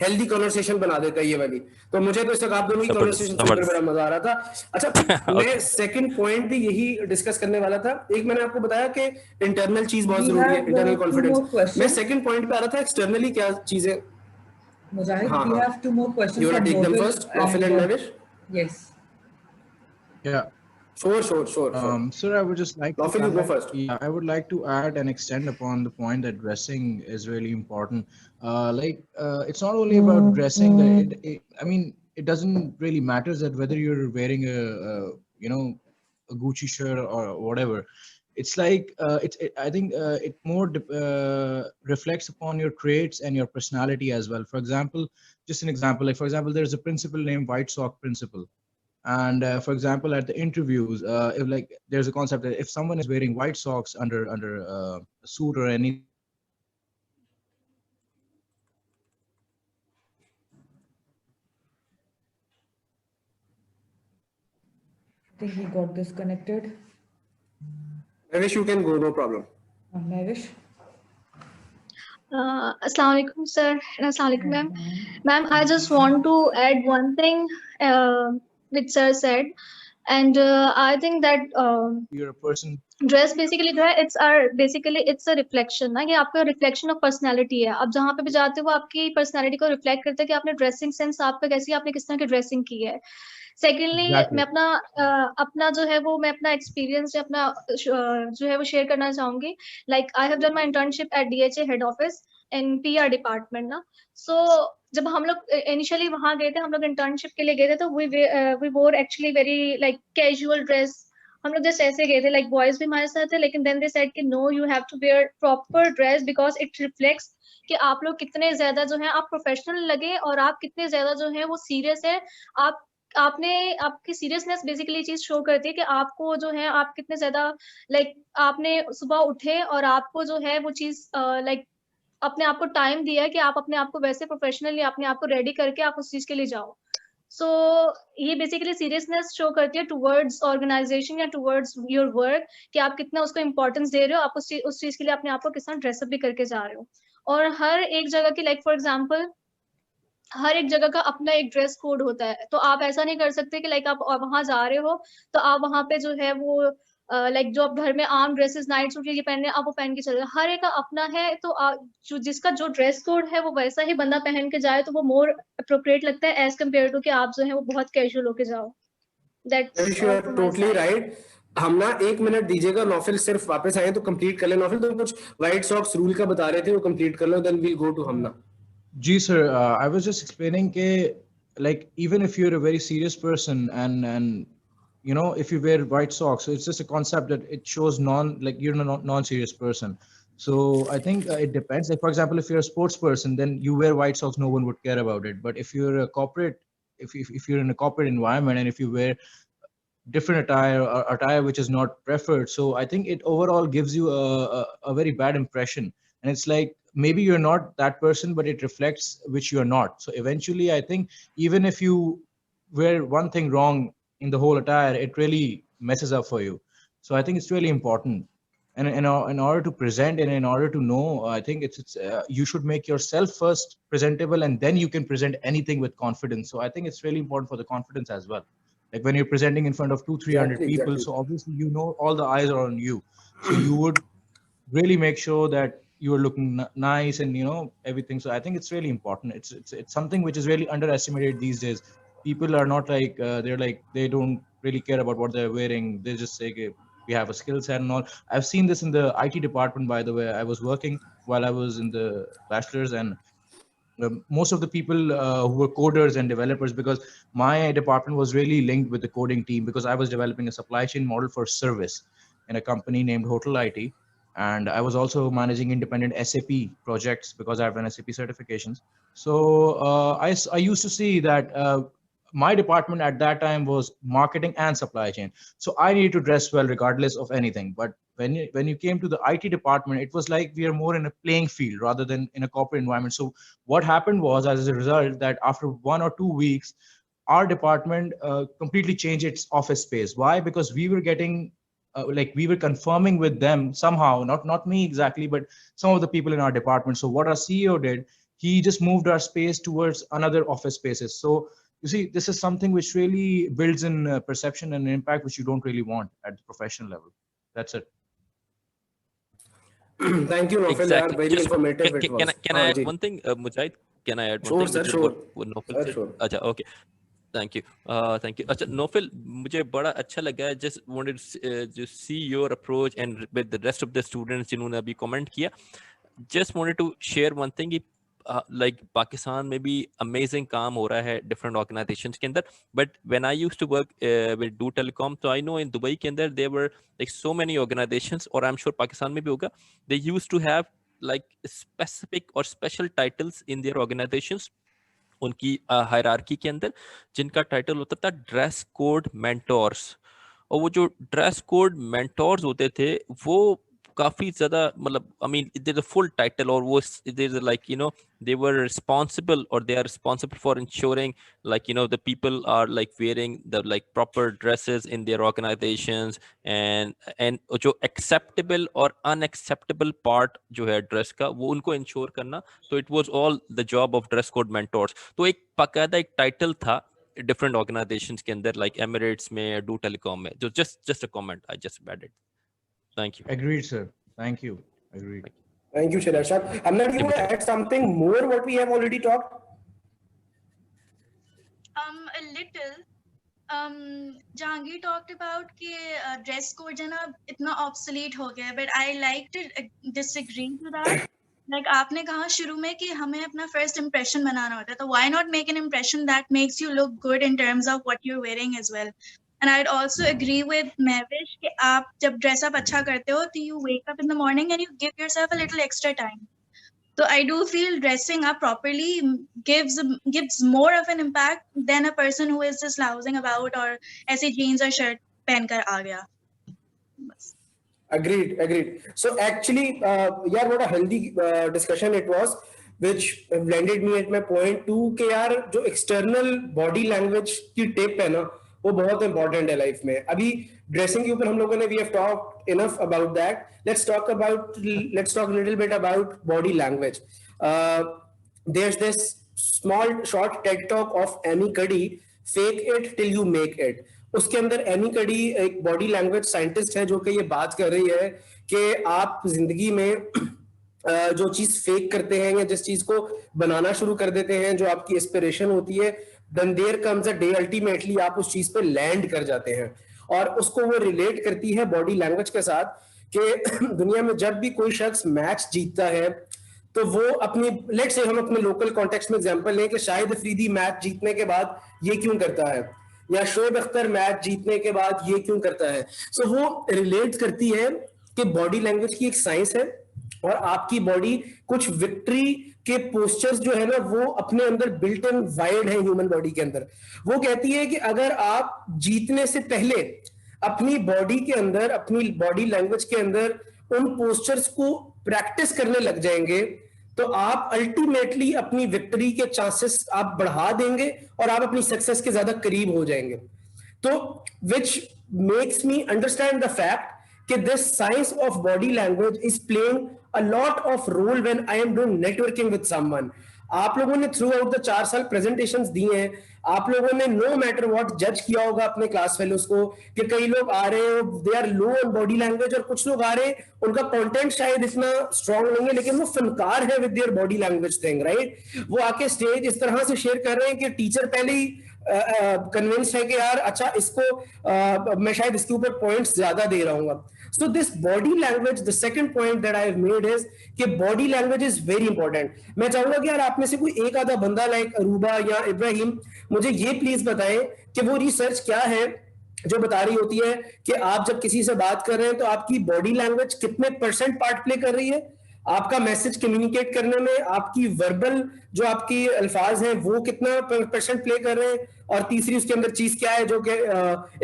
हेल्दी कॉन्वर्सेशन बना देता है ये वाली। तो मुझे तो इस तक आप दोनों की कॉन्वर्सेशन सुनकर बड़ा मजा आ रहा था। अच्छा, मैं सेकंड पॉइंट भी यही डिस्कस करने वाला था। एक मैंने आपको बताया कि इंटरनल चीज बहुत जरूरी है, इंटरनल कॉन्फिडेंस। मैं सेकंड पॉइंट पे आ रहा था, एक्सटर्नली क्या चीजें। Mujahid, we have 2 more questions. You want from to take them Naufal first, Naufal and Navish? Yes. Yeah. Sure. Sir, I would just like Naufal, you go first. Yeah, I would like to add and extend upon the point that dressing is really important. It's not only about dressing. I mean, it doesn't really matter that whether you're wearing a Gucci shirt or whatever. It's like I think it more reflects upon your traits and your personality as well. For example, just an example, like for example, there's a principle named White Sock Principle. And for example, at the interviews, if like there's a concept that if someone is wearing white socks under a suit or any. I think he got disconnected. Navish, you can go, no problem. Navish? Assalamu alaikum, sir. And assalamu alaikum, ma'am. Ma'am, I just want to add one thing which sir said. And I think that you're a person. Dress basically जो है इट्स अ रिफ्लेक्शन ना, ये आपका रिफ्लेक्शन ऑफ पर्सनालिटी है। आप जहाँ पे भी जाते हो वो आपकी पर्सनालिटी को रिफ्लेक्ट करता है कि आपने ड्रेसिंग सेंस आपका कैसी, आपने किस तरह की ड्रेसिंग की है। सेकेंडली मैं अपना जो है वो मैं अपना एक्सपीरियंस अपना जो है वो शेयर करना चाहूंगी। Like I have done my internship at DHA head office in PR department ना। सो जब हम लोग इनिशियली वहां गए थे, हम लोग इंटर्नशिप के लिए गए थे, तो वी वोर actually very like casual dress. हम लोग जस्ट ऐसे गए थे, लाइक बॉयज भी हमारे साथ थे, लेकिन देन दे सेड कि no, you have to wear proper dress because it reflects कि आप लोग कितने ज्यादा जो है आप प्रोफेशनल लगे और आप कितने ज्यादा जो है वो सीरियस है। आपकी सीरियसनेस बेसिकली चीज शो करती है कि आपको जो है आप कितने ज्यादा लाइक आपने सुबह उठे और आपको जो है वो चीज लाइक अपने आप को टाइम दिया है कि आप अपने आप को वैसे प्रोफेशनली अपने आप को रेडी करके आप उस चीज के लिए जाओ। सो ये बेसिकली सीरियसनेस शो करती है टुवर्ड्स ऑर्गेनाइजेशन या टुवर्ड्स योर वर्क कि आप कितना उसको इम्पोर्टेंस दे रहे हो, आप उस चीज के लिए अपने आप को कितना ड्रेसअप भी करके जा रहे हो। और हर एक जगह की लाइक फॉर एग्जांपल हर एक जगह का अपना एक ड्रेस कोड होता है। तो आप ऐसा नहीं कर सकते कि लाइक आप वहां जा रहे हो तो आप वहां पे जो है वो लाइक जो आप घर में आम ड्रेसेस नाइट सूट ये पहनने आप वो पहन के चल रहे हो। हर एक का अपना है, तो जिसका जो ड्रेस कोड है वो वैसा ही बंदा पहन के जाए तो वो मोर अप्रोप्रिएट लगता है एज कम्पेयर टू कि आप जो है वो बहुत कैजुअल होके जाओ। That's totally right. हम ना 1 मिनट दीजिएगा, नौफिल सिर्फ वापस आए तो कंप्लीट कर ले। नौफिल तो कुछ व्हाइट सॉक्स रूल का बता रहे थे, वो कंप्लीट कर लो, then we'll go to Hamna. जी sir, I was just explaining के like even if you're a very serious person and you know if you wear white socks, so it's just a concept that it shows you're a non-serious person. So I think it depends. Like for example, if you're a sports person, then you wear white socks, no one would care about it. But if you're a corporate, if you're in a corporate environment and if you wear different attire or attire which is not preferred, so I think it overall gives you a very bad impression. And it's like maybe you're not that person, but it reflects which you're not. So eventually I think even if you wear one thing wrong in the whole attire, it really messes up for you. So I think it's really important. And in order to present and in order to know, I think you should make yourself first presentable and then you can present anything with confidence. So I think it's really important for the confidence as well. Like when you're presenting in front of 200-300 people, exactly. So obviously you know all the eyes are on you. So you would really make sure that you are looking nice and you know everything. So I think it's really important. It's something which is really underestimated these days. People are not like they don't really care about what they're wearing. They just say okay, we have a skill set and all. I've seen this in the IT department, by the way. I was working while I was in the bachelor's, and most of the people who were coders and developers, because my department was really linked with the coding team because I was developing a supply chain model for service in a company named Hotel IT. And I was also managing independent SAP projects because I have an SAP certifications. So I used to see that my department at that time was marketing and supply chain. So I needed to dress well regardless of anything. But when you came to the IT department, it was like we are more in a playing field rather than in a corporate environment. So what happened was, as a result, that after 1 or 2 weeks, our department completely changed its office space. Why? Because we were getting like we were confirming with them somehow, not me exactly, but some of the people in our department. So what our CEO did, he just moved our space towards another office spaces. So you see, this is something which really builds in perception and impact, which you don't really want at the professional level. That's it. Thank you, Naufal. Exactly. Very Just informative it was. can I add one thing, Mujahid? Can I add one Sure, thing? sir, which is sure. what Naufal said? Sure. Acha, okay. Thank you. Thank you. अच्छा Naufal, मुझे बड़ा अच्छा लगा. Just wanted to see your approach and with the rest of the students जिन्होंने अभी comment किया. Just wanted to share one thing. कि, like पाकिस्तान में भी amazing काम हो रहा है different organizations के अंदर. But when I used to work with Do Telecom, so I know in Dubai के अंदर there were like so many organizations, और I'm sure पाकिस्तान में भी होगा. They used to have like specific or special titles in their organizations. उनकी हायरार्की के अंदर जिनका टाइटल होता था ड्रेस कोड मेंटोर्स. और वो जो ड्रेस कोड मेंटोर्स होते थे वो काफी ज्यादा मतलब I mean there is a full title, और वो there is like you know they were responsible और they are responsible for ensuring like you know the people are like wearing the like proper dresses in their organisations and जो एक्सेप्टेबल और अनएक्सेप्टेबल पार्ट जो है ड्रेस का वो उनको इंश्योर करना. तो it was all the job of dress code mentors. तो एक बाकायदा एक टाइटल था डिफरेंट ऑर्गेनाइजेशंस के अंदर लाइक एमिरेट्स में, डू टेलीकॉम में. जो just a comment I just added. Thank you. Agreed, sir. Thank you. Agreed. Thank you, Shailesh. I'm not going to add something more what we have already talked. A little. Jahangir talked about कि dress code जो ना इतना obsolete हो गया, but I like to disagree to that. Like आपने कहा शुरू में कि हमें अपना first impression बनाना होता है, तो why not make an impression that makes you look good in terms of what you're wearing as well. And I'd also agree with Mehwish कि आप जब dress up अच्छा करते हो तो you wake up in the morning and you give yourself a little extra time. So I do feel dressing up properly gives more of an impact than a person who is just lounging about और ऐसे jeans और shirt पहन कर आ गया. Agreed. So actually, यार what a healthy discussion it was, which landed me at my point too कि यार जो external body language की tip है ना वो बहुत इंपॉर्टेंट है लाइफ में. अभी ड्रेसिंग के ऊपर हम लोगों ने we have talked enough about that. Let's talk little bit about body language. There is this small short TED talk of Amy Cuddy, fake it till you make it. उसके अंदर एमी कडी एक बॉडी लैंग्वेज साइंटिस्ट है जो कि ये बात कर रही है कि आप जिंदगी में जो चीज फेक करते हैं या जिस चीज को बनाना शुरू कर देते हैं, जो आपकी एस्पिरेशन होती है, then there comes a day ultimately आप उस चीज पे लैंड कर जाते हैं. और उसको वो रिलेट करती है बॉडी लैंग्वेज के साथ कि दुनिया में जब भी कोई शख्स मैच जीतता है तो वो अपनी लेट्स से हम अपने लोकल कॉन्टेक्स्ट में एग्जांपल लें कि शाहिद अफरीदी मैच जीतने के बाद ये क्यों करता है, या शोएब अख्तर मैच जीतने के बाद ये क्यों करता है. सो वो रिलेट करती है कि बॉडी लैंग्वेज की एक साइंस है और आपकी बॉडी कुछ विक्ट्री के पोस्चर्स जो है ना वो अपने अंदर बिल्ट इन वायर्ड है ह्यूमन बॉडी के अंदर. वो कहती है कि अगर आप जीतने से पहले अपनी बॉडी के अंदर, अपनी बॉडी लैंग्वेज के अंदर उन पोस्चर्स को प्रैक्टिस करने लग जाएंगे तो आप अल्टीमेटली अपनी विक्ट्री के चांसेस आप बढ़ा देंगे और आप अपनी सक्सेस के ज्यादा करीब हो जाएंगे. तो which makes me understand the fact कि this science of body language is playing a lot of role when I am doing networking with someone. आप लोगों ने थ्रू आउट द 4 साल प्रेजेंटेशंस दिए हैं, आप लोगों ने नो मैटर व्हाट जज किया होगा अपने क्लास फेलोज को कि कई लोग आ रहे हैं they are low on body language और कुछ लोग आ रहे हैं उनका कंटेंट शायद इतना स्ट्रांग नहीं है लेकिन वो फनकार है with their body language thing, right. वो आके स्टेज इस तरह से शेयर कर रहे हैं कि टीचर पहले ही कन्विंस्ड है कि यार अच्छा इसको मैं शायद इसके ऊपर पॉइंट्स ज्यादा दे रहा हूँ. So this body language, the second point that I have made is कि body language is very important. मैं चाहूंगा कि यार आप में से कोई एक आधा बंदा लाइक अरूबा या इब्राहिम मुझे ये प्लीज बताएं कि वो रिसर्च क्या है जो बता रही होती है कि आप जब किसी से बात कर रहे हैं तो आपकी बॉडी लैंग्वेज कितने % पार्ट प्ले कर रही है आपका मैसेज कम्युनिकेट करने में, आपकी वर्बल जो आपकी अल्फाज हैं वो कितना % प्ले कर रहे हैं, और तीसरी उसके अंदर चीज क्या है जो कि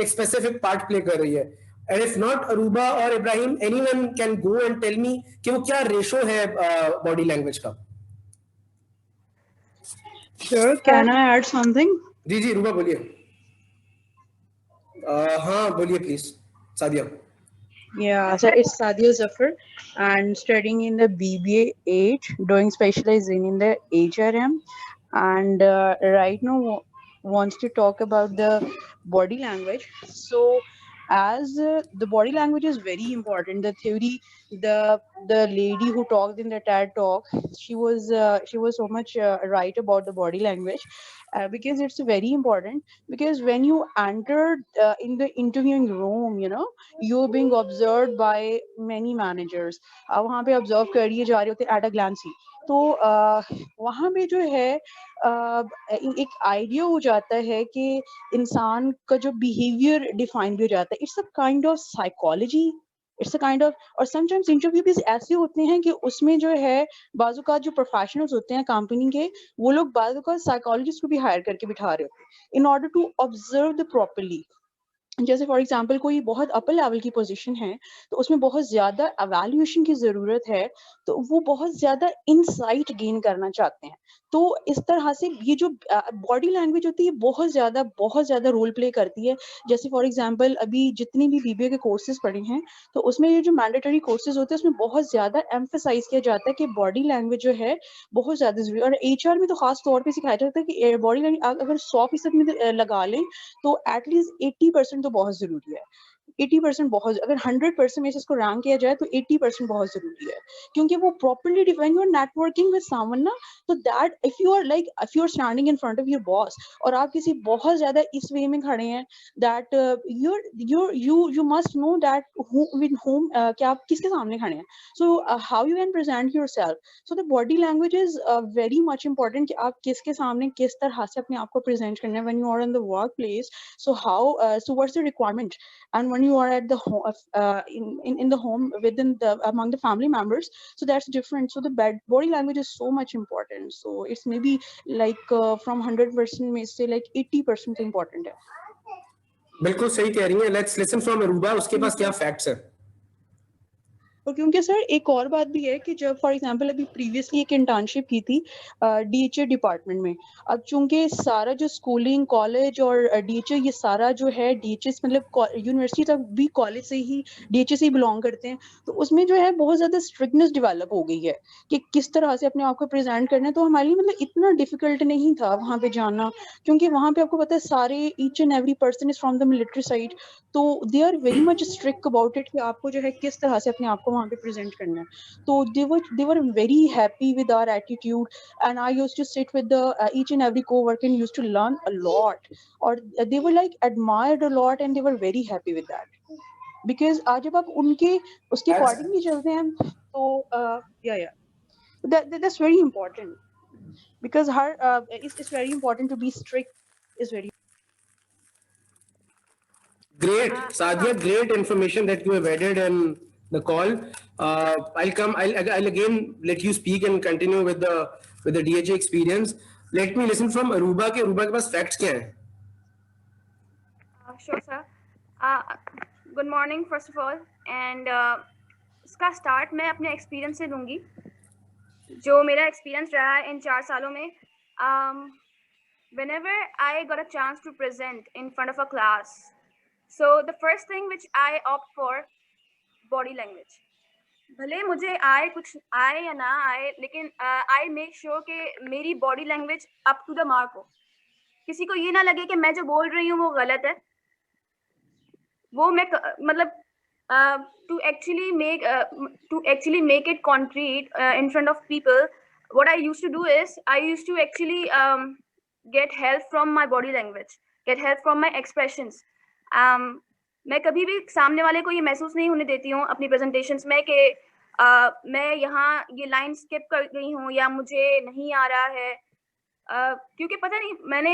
एक स्पेसिफिक पार्ट प्ले कर रही है. And if not, Aruba or Ibrahim, anyone can go and tell me कि वो क्या रेशो है बॉडी लैंग्वेज का. Sure, can I add something? जी जी रूबा बोलिए. हाँ बोलिए please Sadia. Yeah, so it's Sadia Zafar and studying in the BBA 8, doing specializing in the HRM, and right now wants to talk about the body language. So as the body language is very important, the theory, the lady who talked in the TED talk, she was so much right about the body language, because it's very important. Because when you enter in the interviewing room, you know, you're being observed by many managers. आप वहाँ पे observe करिए जा रहे होते at a glance ही. तो वहाँ पे जो है एक आइडिया हो जाता है कि इंसान का जो बिहेवियर डिफाइन भी हो जाता है. It's a kind of psychology, it's a kind of. और समटाइम्स इंटरव्यू भी ऐसे होते हैं कि उसमें जो है बाजू का जो प्रोफेशनल्स होते हैं कंपनी के, वो लोग बाजू का साइकोलॉजिस्ट को भी हायर करके बिठा रहे होते हैं in order to observe the properly. जैसे फॉर एग्जांपल कोई बहुत अपर लेवल की पोजीशन है तो उसमें बहुत ज्यादा एवैल्यूएशन की जरूरत है, तो वो बहुत ज्यादा इनसाइट गेन करना चाहते हैं. तो इस तरह से ये जो बॉडी लैंग्वेज होती है बहुत ज्यादा रोल प्ले करती है. जैसे फॉर एग्जांपल अभी जितनी भी बीबीए के कोर्सेज पढ़े हैं तो उसमें ये जो मैंडेटरी कोर्सेज होते हैं उसमें बहुत ज्यादा एम्फेसाइज किया जाता है कि बॉडी लैंग्वेज जो है बहुत ज्यादा जरूरी है. और एचआर में तो खास तौर पे सिखाया जाता है कि बॉडी लैंग्वेज अगर 100% में लगा लें तो एटलीस्ट 80% तो बहुत जरूरी है. 80% बहुत, अगर 100% में से इसको रैंक किया जाए तो 80% बहुत जरूरी है, क्योंकि वो properly define your networking with someone ना. तो that if you are standing in front of your boss और आप किसी बहुत ज्यादा इस वे में खड़े हैं that you must know that with home कि आप किसके सामने खड़े हैं. So how you can present yourself. So the body language is very much important कि आप किसके सामने किस तरह से अपने आप को प्रेजेंट करना है when you are in the workplace. So so what's the requirement, and when you are at the home in the home within the among the family members, so that's different. So the body language is so much important. So it's maybe like from 100% में से like 80% important है. बिल्कुल सही कह रही हैं. लेट्स लिसन फ्रॉम अरूबा, उसके पास क्या फैक्ट्स है. और क्योंकि सर एक और बात भी है कि जब फॉर एग्जांपल अभी प्रीवियसली एक इंटर्नशिप की थी डीएचए डिपार्टमेंट में. अब चूंकि सारा जो स्कूलिंग कॉलेज और डीएचए ये सारा जो है डीएचए मतलब यूनिवर्सिटी तक भी कॉलेज से ही डीएचए से ही बिलोंग करते हैं, तो उसमें जो है बहुत ज्यादा स्ट्रिक्टनेस डेवलप हो गई है कि किस तरह से अपने आप को प्रेजेंट करना है. तो हमारे लिए मतलब इतना डिफिकल्ट नहीं था वहाँ पे जाना, क्योंकि वहाँ पे आपको पता है सारे each and every person is from the military side, तो they are very much strict about it कि आपको जो है किस तरह से अपने आप को वहाँ पे प्रेजेंट करना है. तो they were very happy with our attitude, and I used to sit with the each and every co-worker and used to learn a lot, or they were like admired a lot and they were very happy with that. Because आज जब आप उनके उसके अकॉर्डिंग भी चलते हैं तो that's very important. Because it's very important to be strict, is very Great, Sadia, great information that you have added in the call. I'll again let you speak and continue with the DHA experience. Let me listen from Aruba के Aruba के पास facts क्या हैं? Sure, sir. Good morning, first of all, and इसका start मैं अपने experience से दूँगी. जो मेरा experience रहा है इन 4 सालों में, whenever I got a chance to present in front of a class, so the first thing which I opt for, body language. भले मुझे कुछ आए या ना आए, लेकिन I make sure कि मेरी body language up to the mark हो. किसी को ये ना लगे कि मैं जो बोल रही हूँ वो गलत है. वो मैं मतलब to actually make it concrete in front of people, what I used to do is I used to actually get help from my body language, get help from my expressions. मैं कभी भी सामने वाले को ये महसूस नहीं होने देती हूँ अपनी प्रेजेंटेशंस में कि मैं यहाँ ये लाइन स्किप कर गई हूँ या मुझे नहीं आ रहा है, क्योंकि पता नहीं मैंने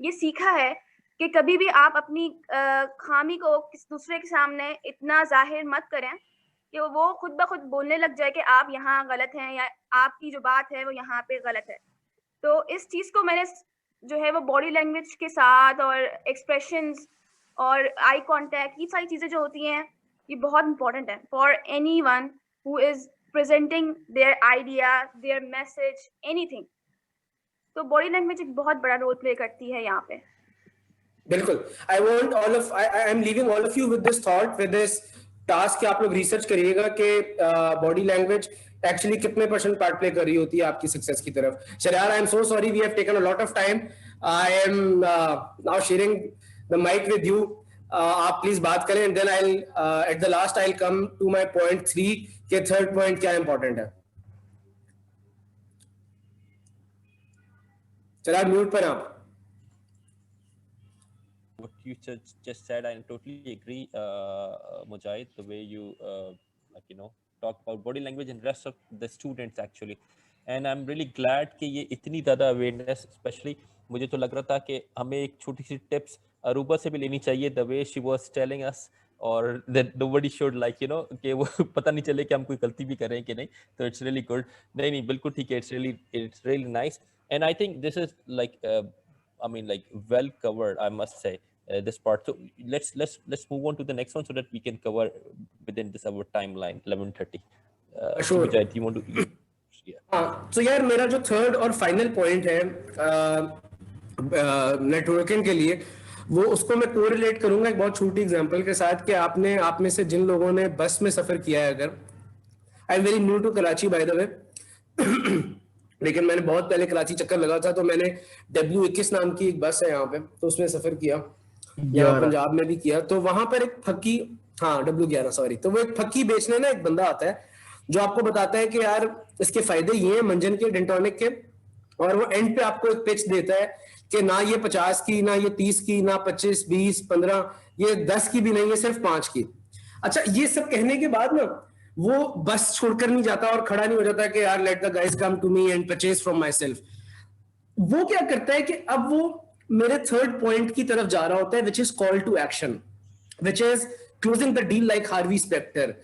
ये सीखा है कि कभी भी आप अपनी खामी को किसी दूसरे के सामने इतना जाहिर मत करें कि वो खुद ब खुद बोलने लग जाए कि आप यहाँ गलत हैं या आपकी जो बात है वो यहाँ पे गलत है. तो इस चीज़ को मैंने जो है वो बॉडी लैंग्वेज के साथ और एक्सप्रेशंस और आई कांटेक्ट, ये सारी चीजें जो होती हैं ये बहुत इंपॉर्टेंट है for anyone who is presenting their idea, their message, anything. तो बॉडी लैंग्वेज एक बहुत बड़ा रोल प्ले करती है यहाँ पे। बिल्कुल। I am leaving all of you with this thought, with this task कि आप लोग रिसर्च करिएगा कि बॉडी लैंग्वेज एक्चुअली कितने % पार्ट प्ले कर रही होती है आपकी सक्सेस की तरफ। Sharyar, I am so sorry, we have taken a lot of time. I am now sharing the mic with you. आप प्लीज बात करें, and then I at the last I will come to my point 3 के थर्ड पॉइंट क्या इंपॉर्टेंट है। शरियार म्यूट पर आप। What you just said, I totally agree, Mujahid, the way you talk about body language and rest of the students actually, and I'm really glad कि ये इतनी ज़्यादा awareness, especially मुझे तो लग रहा था कि हमें एक छोटी सी tips अरूबा से भी लेनी चाहिए, the way she was telling us, और that nobody should कि वो पता नहीं चले कि हम कोई गलती भी करें कि नहीं। तो it's really good। नहीं बिल्कुल ठीक है, it's really nice, and I think this is well covered, I must say. This part, so let's move on to the next one so that we can cover within this our timeline 11:30. Sure. Mujahid, you want to? तो यार मेरा जो थर्ड और फाइनल पॉइंट है नेटवर्किंग के लिए, वो उसको मैं कोरिलेट करूंगा एक बहुत छोटी एग्जांपल के साथ कि आप में से जिन लोगों ने बस में सफर किया है, अगर I am very new to Karachi by the way, लेकिन मैंने बहुत पहले कराची चक्कर लगा था, तो मैंने W21 नाम की एक बस है यहाँ पे, तो उसमें सफर किया, यहाँ पंजाब में भी किया। तो वहां पर एक फक्की, हाँ W11 सॉरी, तो वो एक फक्की बेचने ना एक बंदा आता है जो आपको बताता है कि यार इसके फायदे ये हैं मंजन के, डेंटोनिक के, और वो एंड पे आपको एक पिच देता है कि ना ये 50 की, ना ये 30 की, ना 25, 20, 15, ये 10 की भी नहीं है, सिर्फ 5 की। अच्छा, ये सब कहने के बाद ना वो बस छोड़कर नहीं जाता और खड़ा नहीं हो जाता कि यार let the guys come to me and purchase from myself. वो क्या करता है कि अब वो मेरे थर्ड पॉइंट की तरफ जा रहा होता है, which is call to action, which is closing the deal like Harvey Specter.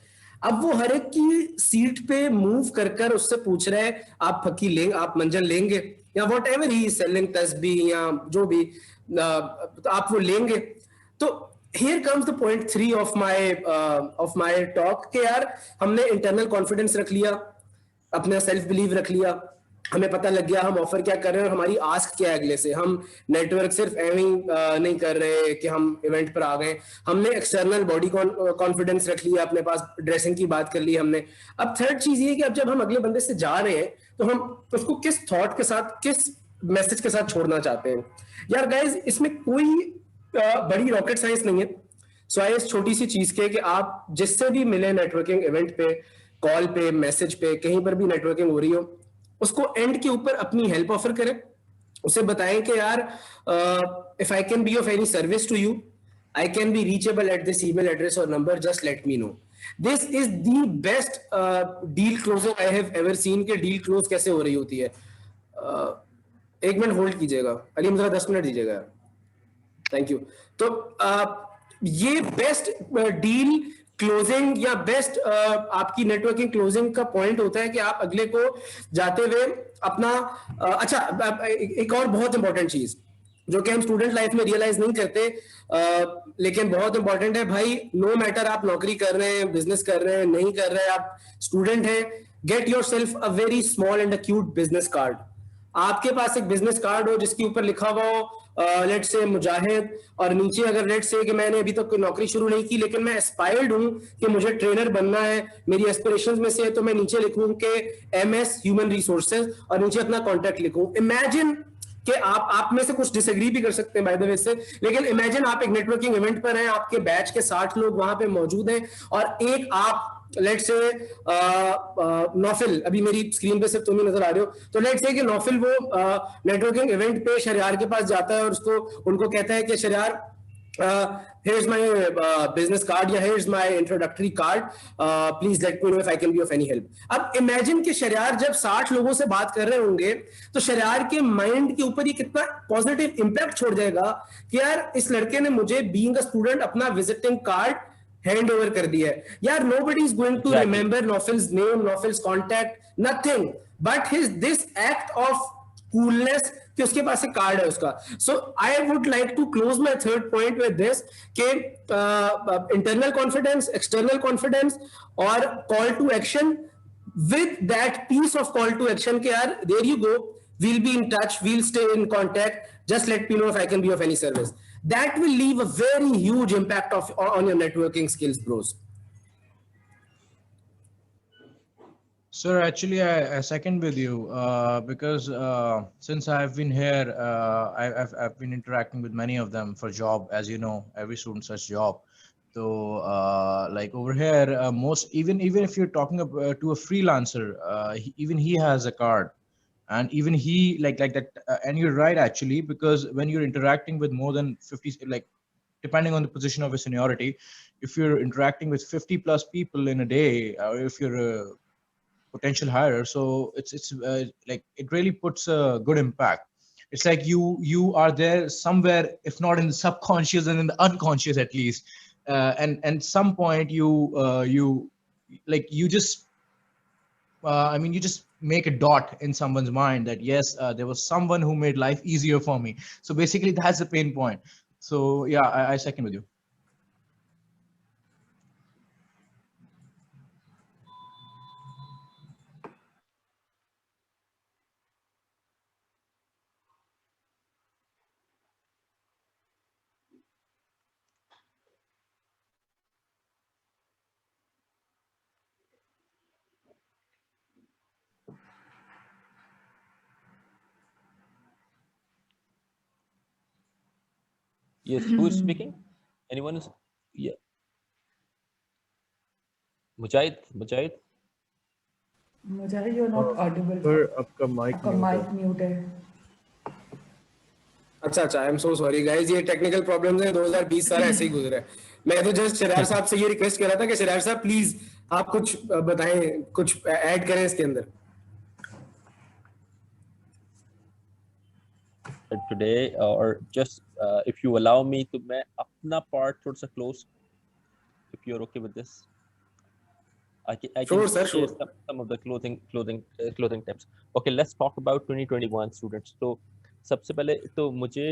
अब वो हर एक की सीट पे मूव कर कर उससे पूछ रहा है आप फकी लेंगे, आप मंजन लेंगे, या वॉट एवर ही सेलिंग तस्बीह या जो भी आप वो लेंगे। तो here comes the point 3 of my talk कि यार हमने इंटरनल कॉन्फिडेंस रख लिया, अपना सेल्फ बिलीव रख लिया, हमें पता लग गया हम ऑफर क्या कर रहे हैं और हमारी आस्क क्या है अगले से। हम नेटवर्क सिर्फ एवं नहीं कर रहे कि हम इवेंट पर आ गए, हमने एक्सटर्नल बॉडी कॉन्फिडेंस रख लिया, अपने पास ड्रेसिंग की बात कर ली हमने। अब थर्ड चीज ये कि अब जब हम अगले बंदे से जा रहे हैं तो हम उसको किस थॉट के साथ, किस मैसेज के साथ छोड़ना चाहते हैं। यार गाइज, इसमें कोई बड़ी रॉकेट साइंस नहीं है, सवाए इस छोटी सी चीज के कि आप जिससे भी मिले नेटवर्किंग इवेंट पे, कॉल पे, मैसेज पे, कहीं पर भी नेटवर्किंग हो रही हो, उसको एंड के ऊपर अपनी हेल्प ऑफर करें, उसे बताएं कि यार if I can be of any service to you, I can be reachable at this email address और number, just let me know. This is the best deal closing I have ever seen. के डील क्लोज कैसे हो रही होती है। एक मिनट होल्ड कीजिएगा, अलीम जरा 10 मिनट दीजिएगा, थैंक यू। तो ये बेस्ट डील क्लोजिंग या बेस्ट आपकी नेटवर्किंग क्लोजिंग का पॉइंट होता है कि आप अगले को जाते हुए अपना अच्छा, एक और बहुत इंपॉर्टेंट चीज जो कि हम स्टूडेंट लाइफ में रियलाइज नहीं करते, लेकिन बहुत इंपॉर्टेंट है भाई। नो मैटर आप नौकरी कर रहे हैं, बिजनेस कर रहे हैं, नहीं कर रहे हैं, आप स्टूडेंट हैं, get yourself a very small and a cute business card. आपके पास एक बिजनेस कार्ड हो जिसके ऊपर लिखा हुआ हो लेट से मुजाहिद, और नीचे अगर लेट से कि मैंने अभी तक कोई नौकरी शुरू नहीं की लेकिन मैं एस्पायर्ड हूं कि मुझे ट्रेनर बनना है, मेरी एस्पिरेशंस में से है, तो मैं नीचे लिखूं कि MS ह्यूमन रिसोर्सेज और नीचे अपना कॉन्टैक्ट लिखूं। इमेजिन कि आप में से कुछ डिसएग्री भी कर सकते हैं बाय द वे से, लेकिन इमेजिन आप एक नेटवर्किंग इवेंट पर हैं, आपके बैच के 60 लोग वहां पे मौजूद हैं और एक आप लेट्स से नौफिल, अभी मेरी स्क्रीन पे सिर्फ तुम ही नजर आ रहे हो, तो लेट्स से कि नौफिल वो नेटवर्किंग इवेंट पे शरियार के पास जाता है और उनको कहता है कि Shahriar here's my business card या here's my introductory card, please let me know if I can be of any help। अब इमेजिन कि शरियार जब 60 लोगों से बात कर रहे होंगे तो शरियार के माइंड के ऊपर ये कितना पॉजिटिव इंपैक्ट छोड़ जाएगा कि यार इस लड़के ने मुझे बीइंग अ स्टूडेंट अपना विजिटिंग कार्ड हैंड ओवर कर दिया है। यार nobody is going to remember Nofil's name, Nofil's contact, nothing, but this act of coolness कि उसके पास एक कार्ड है उसका. So I would like to close my third point with this कि इंटरनल कॉन्फिडेंस, एक्सटर्नल कॉन्फिडेंस और call to action. With that piece of call to action ke yaar, there you go, we'll be in touch, we'll stay in contact, just let me know if I can be of any service. That will leave a very huge impact on your networking skills, bros. Sir, actually, I second with you because since I've been here, I've been interacting with many of them for job. As you know, every student search job. So, like over here, most even if you're talking to a freelancer, even he has a card, and even he like that. And you're right actually, because when you're interacting with more than 50, like depending on the position of your seniority, if you're interacting with 50 plus people in a day, or if you're a potential hirer, so it's like it really puts a good impact. It's like you are there somewhere, if not in the subconscious and in the unconscious at least, and some point you like you just I mean, you just make a dot in someone's mind that yes, there was someone who made life easier for me. So basically that's the pain point. So yeah, I second with you. Yes, who is speaking? Anyone is? Yeah. Mujahid, Mujahid. Mujahid, you're not audible. Sir, आपका mic आपका mute mic है. mute है. अच्छा, आई एम सो सॉरी गाइस, ये टेक्निकल प्रॉब्लम्स हैं. 2020 सारा ऐसे ही गुजरा है. मैं तो जस्ट शरार साहब से ये रिक्वेस्ट कर रहा था कि शरार साहब प्लीज आप कुछ बताएं, कुछ ऐड करें इसके अंदर. Today, or just if you allow me to, मैं अपना part थोड़ा सा close, if you're okay with this. I Sure, can sir, share sure. some of the clothing tips. Okay, let's talk about 2021 students. तो सबसे पहले तो मुझे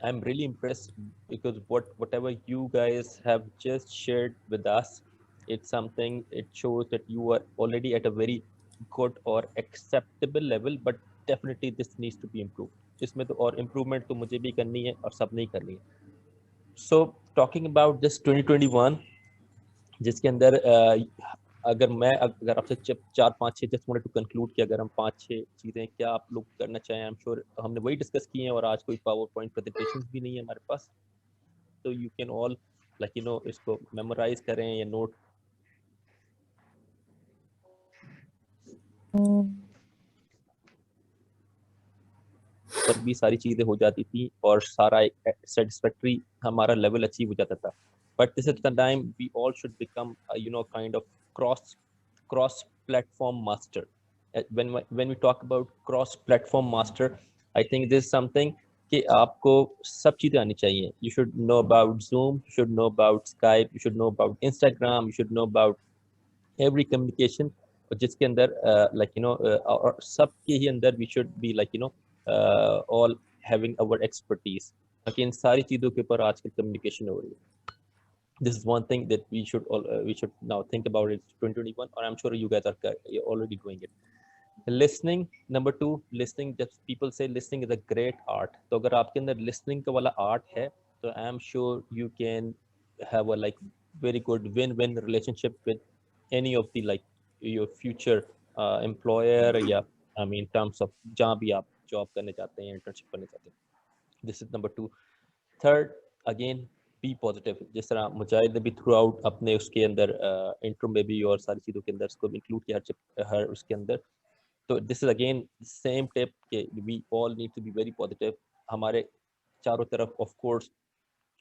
I'm really impressed because whatever you guys have just shared with us, it's something, it shows that you are already at a very good or acceptable level, but definitely this needs to be improved. इसमें तो और improvement तो मुझे भी करनी है और सबने ही करनी है. So talking about this 2021, जिसके अंदर अगर आपसे 4-5-6 जस्ट वांटेड टू कंक्लूड कि अगर हम 5-6 चीजें क्या आप लोग करना चाहें, आई एम श्योर हमने वही डिस्कस किए हैं और आज कोई पावर पॉइंट प्रेजेंटेशंस भी नहीं है हमारे पास, तो you can all like you no इसको मेमोराइज करें या नोट. पर भी सारी चीजें हो जाती थी और सारा सेटिस्फैक्टरी हमारा लेवल अचीव हो जाता था. But this is the time we all should become, kind of cross platform master. When we talk about cross platform master, I think this is something कि आपको सब चीजें आनी चाहिए. You should know about Zoom, you should know about Skype, you should know about Instagram, you should know about every communication. जिसके अंदर और सबके ही अंदर we should be all having our expertise. Okay, इन सारी चीजों के ऊपर आजकल communication हो रही है. This is one thing that we should now think about it 2021, or I'm sure you guys are you're already doing it. Listening, number 2, listening. Just people say listening is a great art. तो अगर आपके अंदर listening का वाला art है, तो I'm sure you can have a very good win-win relationship with any of the your future employer या in terms of जहाँ भी आप job करने जाते हैं, internship करने जाते हैं. This is number 2. Third, again, be positive. जिस तरह मुजाहिद ने भी थ्रू आउट अपने उसके अंदर इंट्रो में भी और सारी चीज़ों के अंदर इसको इंक्लूड किया हर उसके अंदर. तो this is again same tip कि we all need to be very positive. हमारे चारों तरफ ऑफ कोर्स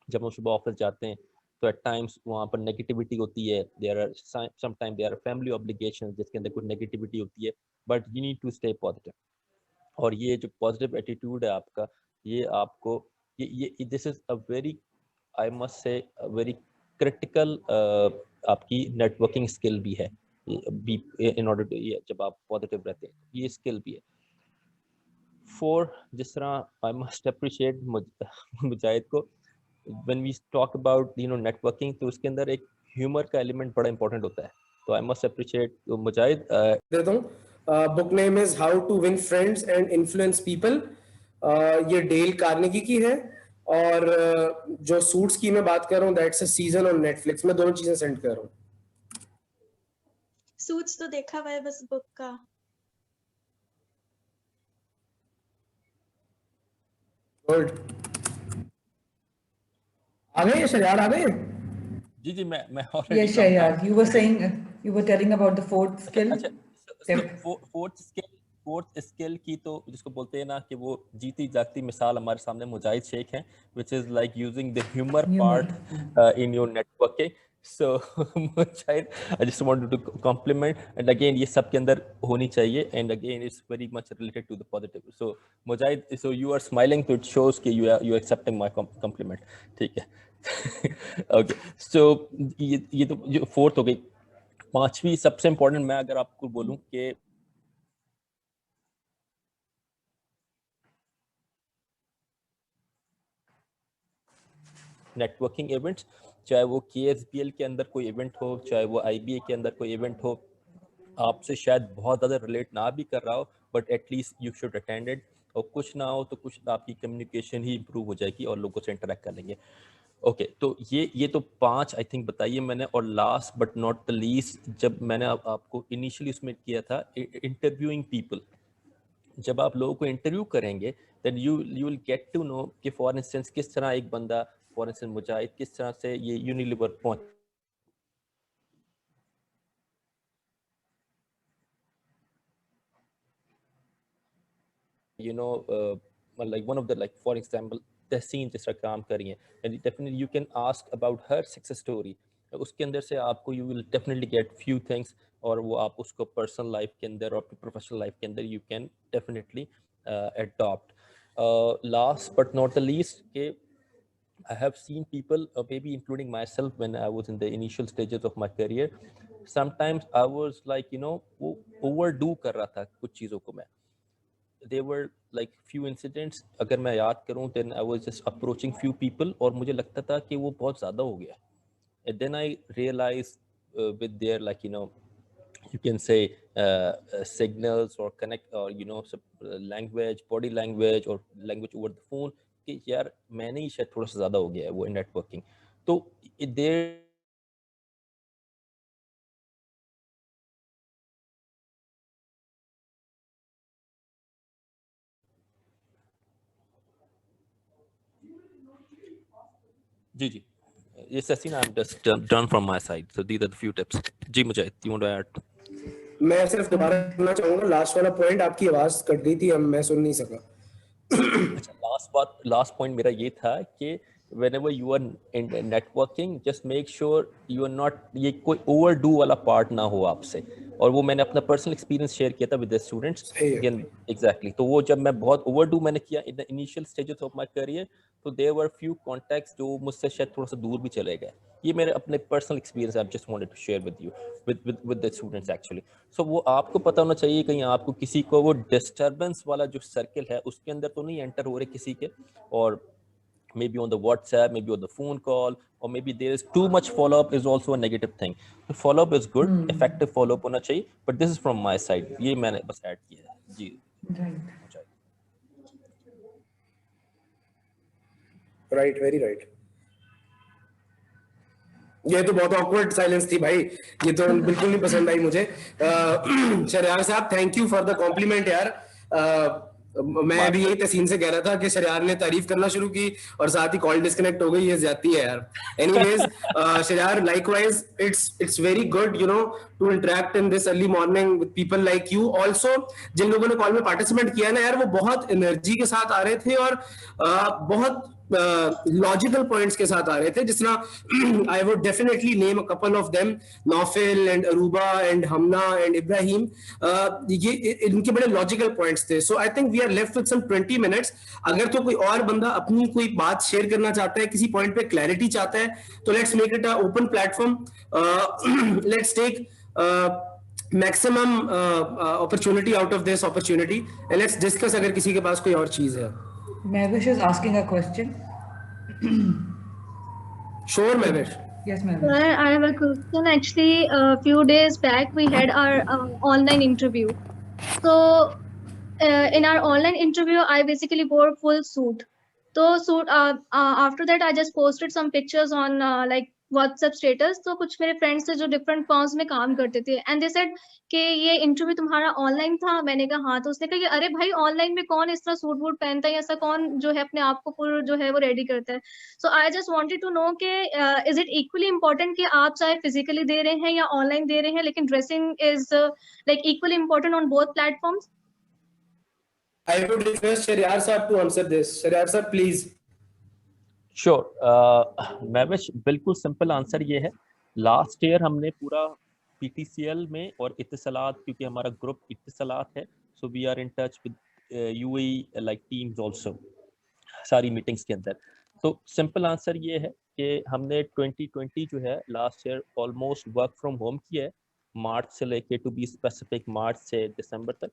जब हम सुबह ऑफिस जाते हैं तो एट टाइम्स वहाँ पर नेगेटिविटी होती है. There are sometime there are family obligations जिसके अंदर कुछ नेगेटिविटी होती है, but you need to stay positive. और ये जो पॉजिटिव एटीट्यूड है आपका, ये आपको ये this is a very, I must say, a very critical आपकी networking skill भी है. In order to जब आप positive रहते हैं, ये skill भी है. 4 जिस तरह I must appreciate मुजाहिद को when we talk about networking तो उसके अंदर एक ह्यूमर का एलिमेंट बड़ा इंपॉर्टेंट होता है, तो I must appreciate मुजाहिद। देता हूँ, book name is how to win friends and influence people, ये डेल कार्नेगी की है, और जो सूट्स की मैं बात कर रहा हूँ that's a season on Netflix. मैं दोनों चीजें सेंड कर रहा हूँ। सूट्स तो देखा हुआ है बस बुक का। गुड, आ गए शरियार, आ गए? जी जी मैं Yes, Sharyar, you were saying, you were telling about the fourth skill. Fourth skill की तो जिसको बोलते हैं ना कि वो जीती जागती मिसाल हमारे सामने मुजाहिद शेख हैं, which is like using the humor part in your networking. So Mujahid, I just wanted to compliment, and again ये सब के अंदर होनी चाहिए, and again it's very much related to the positive. So Mujahid, so you are smiling, so it shows कि you are accepting my compliment, ठीक है? Okay, so ये तो जो फोर्थ हो गई। पांचवी सबसे इम्पोर्टेंट मैं अगर आपको बोलूं कि नेटवर्किंग इवेंट्स, चाहे वो KSBL के अंदर कोई इवेंट हो, चाहे वो IBA के अंदर कोई इवेंट हो, आपसे शायद बहुत ज़्यादा रिलेट ना भी कर रहा हो, but at least you should attend it, और कुछ ना हो तो कुछ आपकी कम्युनिकेशन ही इम्प्रूव हो जाएगी और लोगों से इंटरेक्ट कर लेंगे। ओके, तो ये तो 5 आई थिंक बताइए मैंने। और last but not the least, जब मैंने आपको इनिशियली उसमें किया था इंटरव्यूइंग पीपल, जब आप लोगों को इंटरव्यू करेंगे then you will get to know कि फॉर इंस्टेंस किस तरह एक बंदा, फॉर इंस्टेंस मुजाहिद किस तरह से ये यूनिलीवर पहुंच, like one of the, like for example तहसीन जिस तरह काम कर रही हैं, and definitely you can ask about her success story, उसके अंदर से आपको you will definitely get few things, और वो आप उसको पर्सनल लाइफ के अंदर और प्रोफेशनल लाइफ के अंदर you can definitely adopt. Last but not the least, के I have seen people, maybe including myself when I was in the initial stages of my career, sometimes I was like वो overdo कर रहा था कुछ चीज़ों को मैं। There were like few incidents, अगर मैं याद करूं, then I was just approaching few people और मुझे लगता था कि वो बहुत ज़्यादा हो गया, and then I realized with their like you can say signals or connect or language, body language or language over the phone कि यार मैंने ही शायद थोड़ा सा ज़्यादा हो गया है वो नेटवर्किंग। तो there जी ये Sachin, I'm just done from my side, so these are the few tips. Ji Mujahid, you want to add? मैं सिर्फ दोबारा करना चाहूंगा, लास्ट वाला पॉइंट आपकी आवाज कट गई थी, मैं सुन नहीं सका। अच्छा, लास्ट पॉइंट मेरा ये था कि whenever you are in networking, just make sure you are not, ये कोई overdo वाला पार्ट ना हो आपसे, और वो मैंने अपना पर्सनल एक्सपीरियंस शेयर किया था with the students again exactly. तो वो जब मैं बहुत ओवरडू मैंने किया in the initial stages of my career, तो देयर वर फ्यू कॉन्टैक्ट्स जो मुझसे शायद थोड़ा सा दूर भी चले गए। ये मेरे अपने personal experience, I just wanted to share with you with the students actually. So वो आपको पता होना चाहिए कहीं आपको किसी को वो डिस्टर्बेंस वाला जो सर्कल है उसके अंदर तो नहीं एंटर हो रहे किसी के, और maybe on the WhatsApp, maybe on the phone call, or maybe there is too much follow-up is also a negative thing. So follow-up is good, effective follow-up होना चाहिए, but this is from my side. ये मैंने बस ऐड किया है जी। Right, very right. ये तो बहुत ऑकवर्ड साइलेंस थी भाई, ये तो बिल्कुल नहीं पसंद आई मुझे। शरियार साहब, thank you for the compliment यार। मैं भी यही तहसीन से कह रहा था कि शरियार ने तारीफ करना शुरू की और साथ ही कॉल डिस्कनेक्ट हो गई, ये ज्यादती है यार। Anyways Shahryar, likewise it's very good to interact in this early morning with people like you. Also जिन लोगों ने कॉल में पार्टिसिपेट किया ना यार, वो बहुत एनर्जी के साथ आ रहे थे और बहुत लॉजिकल पॉइंट्स के साथ आ रहे थे, जिस तरह I would definitely name a couple of them, Naufil and Aruba and Hamna and Ibrahim. ये इनके बड़े लॉजिकल पॉइंट्स थे। So I think we are left with some 20 minutes. अगर तो कोई और बंदा अपनी कोई बात शेयर करना चाहता है, किसी पॉइंट पे क्लैरिटी चाहता है, तो let's make it a open platform. Let's take maximum opportunity out of this opportunity, and let's discuss अगर किसी के पास कोई और चीज है. Mahwish is asking a question. Sure, Mahwish. Yes, Mahwish. Sir, I have a question. Actually, a few days back, we had our online interview. So, in our online interview, I basically wore full suit. So, after that, I just posted some pictures on like WhatsApp status. तो कुछ मेरे फ्रेंड्स थे जो डिफरेंट फर्म्स में काम करते थे एंड दे सेड कि ये इंटरव्यू तुम्हारा ऑनलाइन था. मैंने कहा हाँ. तो उसने कहा कि अरे भाई ऑनलाइन में कौन इस तरह सूट वूट पहनता है, ऐसा कौन जो है अपने आप को पूरा जो है वो रेडी करता है. So I just wanted to know कि इज इट इक्वली इम्पोर्टेंट कि आप चाहे फिजिकली दे रहे हैं या ऑनलाइन दे रहे हैं, लेकिन dressing is like equally important on both platforms. I would request Sharyar Saab to answer this. Sharyar Saab, please. Sure. Mahvish, बिल्कुल सिंपल आंसर ये है. लास्ट ईयर हमने पूरा PTCL में और इत्तिसालात, क्योंकि हमारा ग्रुप इत्तिसालात है, so we are in touch with UAE like teams also सारी मीटिंग्स के अंदर. तो सिंपल आंसर ये है कि हमने 2020 जो है last year almost work from home किया है, मार्च से लेके टू बी स्पेसिफिक मार्च से दिसंबर तक.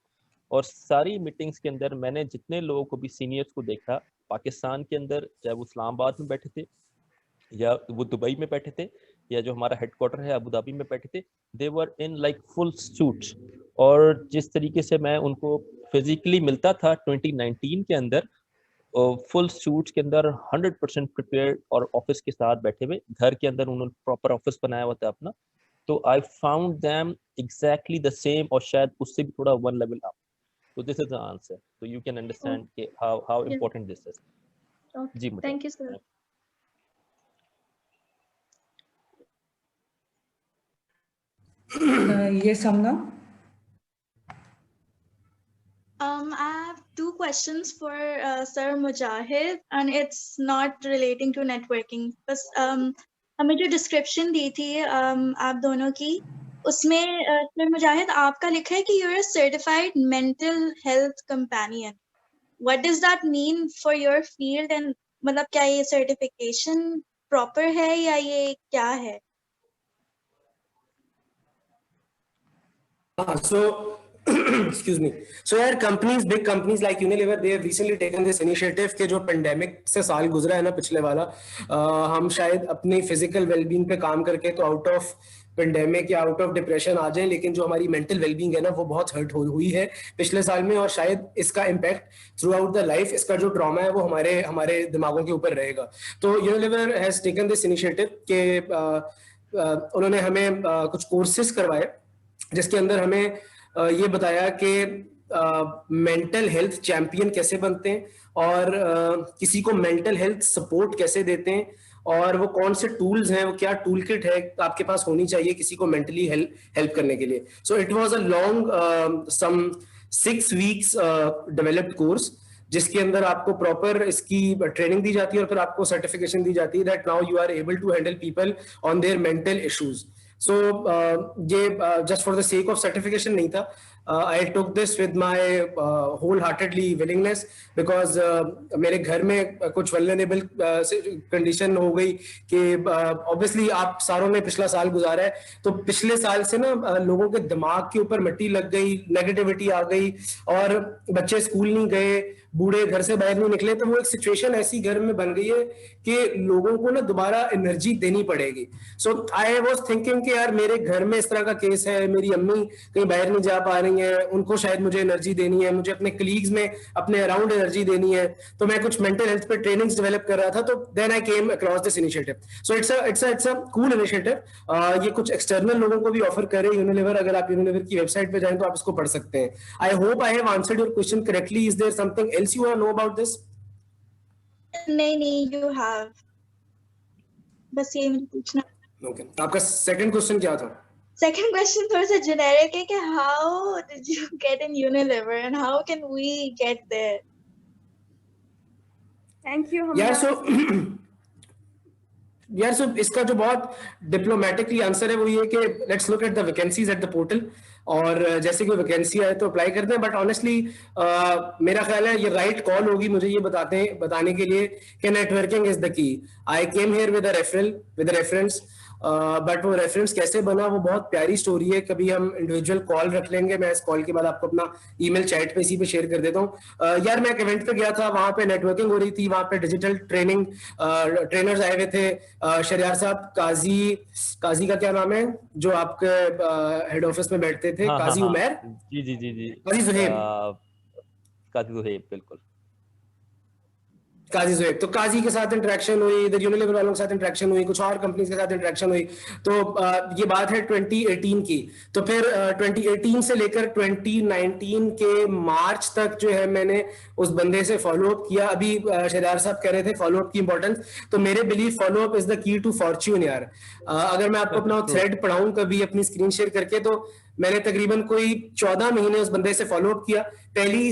और सारी मीटिंग्स के अंदर मैंने जितने लोगों को भी सीनियर्स को देखा पाकिस्तान के अंदर, चाहे वो इस्लामाबाद में बैठे थे या वो दुबई में बैठे थे या जो हमारा हेडक्वार्टर है अबू धाबी में बैठे थे, दे वर इन लाइक फुल सूट्स. और जिस तरीके से मैं उनको फिजिकली मिलता था 2019 के अंदर, फुल सूट्स के अंदर 100% प्रिपेयर्ड और ऑफिस के साथ बैठे हुए, घर के अंदर उन्होंने प्रॉपर ऑफिस बनाया हुआ था अपना. तो I found them exactly the same और शायद उससे भी थोड़ा one level up. So this is the answer. So you can understand how important this is. Okay. Thank you, sir. Yes, Hamna. I have two questions for Sir Mujahid, and it's not relating to networking. बस हमें जो description दी थी आप दोनों की, उसमें सर मुजाहिद आपका लिखा है कि you are certified mental health companion. What does that mean for your field, and मतलब क्या ये सर्टिफिकेशन प्रॉपर है या ये क्या है? So excuse me. So यार companies, big companies like Unilever, they have recently taken this initiative कि जो pandemic से साल गुजरा है ना पिछले वाला, हम शायद अपनी physical well-being पे काम करके तो out of पेंडेमिक या आउट ऑफ डिप्रेशन आ जाए, लेकिन जो हमारी मेंटल वेलबींग है ना वो बहुत हर्ट हुई है पिछले साल में, और शायद इसका impact through out the life, इसका जो ट्रॉमा है वो हमारे दिमागों के ऊपर रहेगा. तो Unilever has taken this initiative कि उन्होंने हमें कुछ कोर्सेज करवाए जिसके अंदर हमें ये बताया कि मेंटल हेल्थ चैंपियन कैसे बनते हैं और किसी को मेंटल हेल्थ सपोर्ट कैसे देते हैं, और वो कौन से टूल्स हैं, वो क्या टूल किट है आपके पास होनी चाहिए किसी को मेंटली हेल्प करने के लिए. So it was a long some 6 weeks developed course जिसके अंदर आपको प्रॉपर इसकी ट्रेनिंग दी जाती है और फिर आपको सर्टिफिकेशन दी जाती है that now you are able to handle people on their mental issues. So ये just for the sake of certification नहीं था. I took this with my wholeheartedly willingness because मेरे घर में कुछ vulnerable condition हो गई कि obviously आप सारों ने पिछला साल गुजारा है, तो पिछले साल से ना लोगों के दिमाग के ऊपर मिट्टी लग गई, नेगेटिविटी आ गई और बच्चे स्कूल नहीं गए, बूढ़े घर से बाहर नहीं निकले. तो वो एक सिचुएशन ऐसी घर में बन गई है कि लोगों को ना दोबारा एनर्जी देनी पड़ेगी. सो आई वाज थिंकिंग कि यार मेरे घर में इस तरह का केस है, मेरी अम्मी कहीं बाहर नहीं जा पा रही है, उनको शायद मुझे एनर्जी देनी है, मुझे अपने कलीग्स में अपने अराउंड एनर्जी देनी है, तो मैं कुछ मेंटल हेल्थ पे ट्रेनिंग्स डेवलप कर रहा था. तो then I came across this initiative. So it's a cool initiative. ये कुछ एक्सटर्नल लोगों को भी ऑफर कर रहे हैं यूनिलीवर. अगर आप यूनिलीवर की वेबसाइट पे जाएं तो आप इसको पढ़ सकते हैं. I hope I have answered your question correctly. Is there something else you want to know about this? नहीं, you have. बस ये मुझे पूछना. Okay. आपका second question क्या था? Second question थोड़ा सा generic है कि how did you get in Unilever and how can we get there? Thank you. यार सो इसका जो बहुत डिप्लोमेटिकली आंसर है वो ये कि let's look at the vacancies at the portal, और जैसे कोई वैकेंसी आए तो अप्लाई करते हैं. बट ऑनेस्टली मेरा ख्याल है ये राइट कॉल होगी मुझे ये बताने के लिए कि नेटवर्किंग इज द की. आई came here with a reference. But वो रेफरेंस कैसे बना वो बहुत प्यारी स्टोरी है। कभी हम इंडिविजुअल कॉल रख लेंगे, मैं इस कॉल के बाद आपको अपना ईमेल चैट पे इसी पे शेयर कर देता हूँ। यार मैं एक इवेंट पे गया था, वहां पे नेटवर्किंग हो रही थी, वहां पे डिजिटल ट्रेनिंग ट्रेनर्स आए हुए थे। शरियार साहब, काजी का क्या नाम है जो आपके हेड ऑफिस में बैठते थे? हाँ, काजी हाँ, उमैर, जी जी जी जी, काजी जुहैब, काजी जुहैब, बिल्कुल। काजी जुहैब। तो काजी के साथ इंटरेक्शन हुई, इधर यूनिलीवर वालों के साथ इंटरेक्शन हुई, कुछ और कंपनीज के साथ इंटरेक्शन हुई। तो ये बात है 2018 की। तो फिर 2018 से लेकर 2019 के मार्च तक जो है मैंने उस बंदे से फॉलोअप किया। अभी शहरयार साहब कह रहे थे फॉलोअप की इंपॉर्टेंस, तो मेरे believe follow up is the key to fortune यार। अगर मैं आपको अपना थ्रेड पढ़ाऊं कभी अपनी स्क्रीन शेयर करके, तो मैंने तकरीबन कोई 14 महीने उस बंदे से फॉलोअप किया। पहली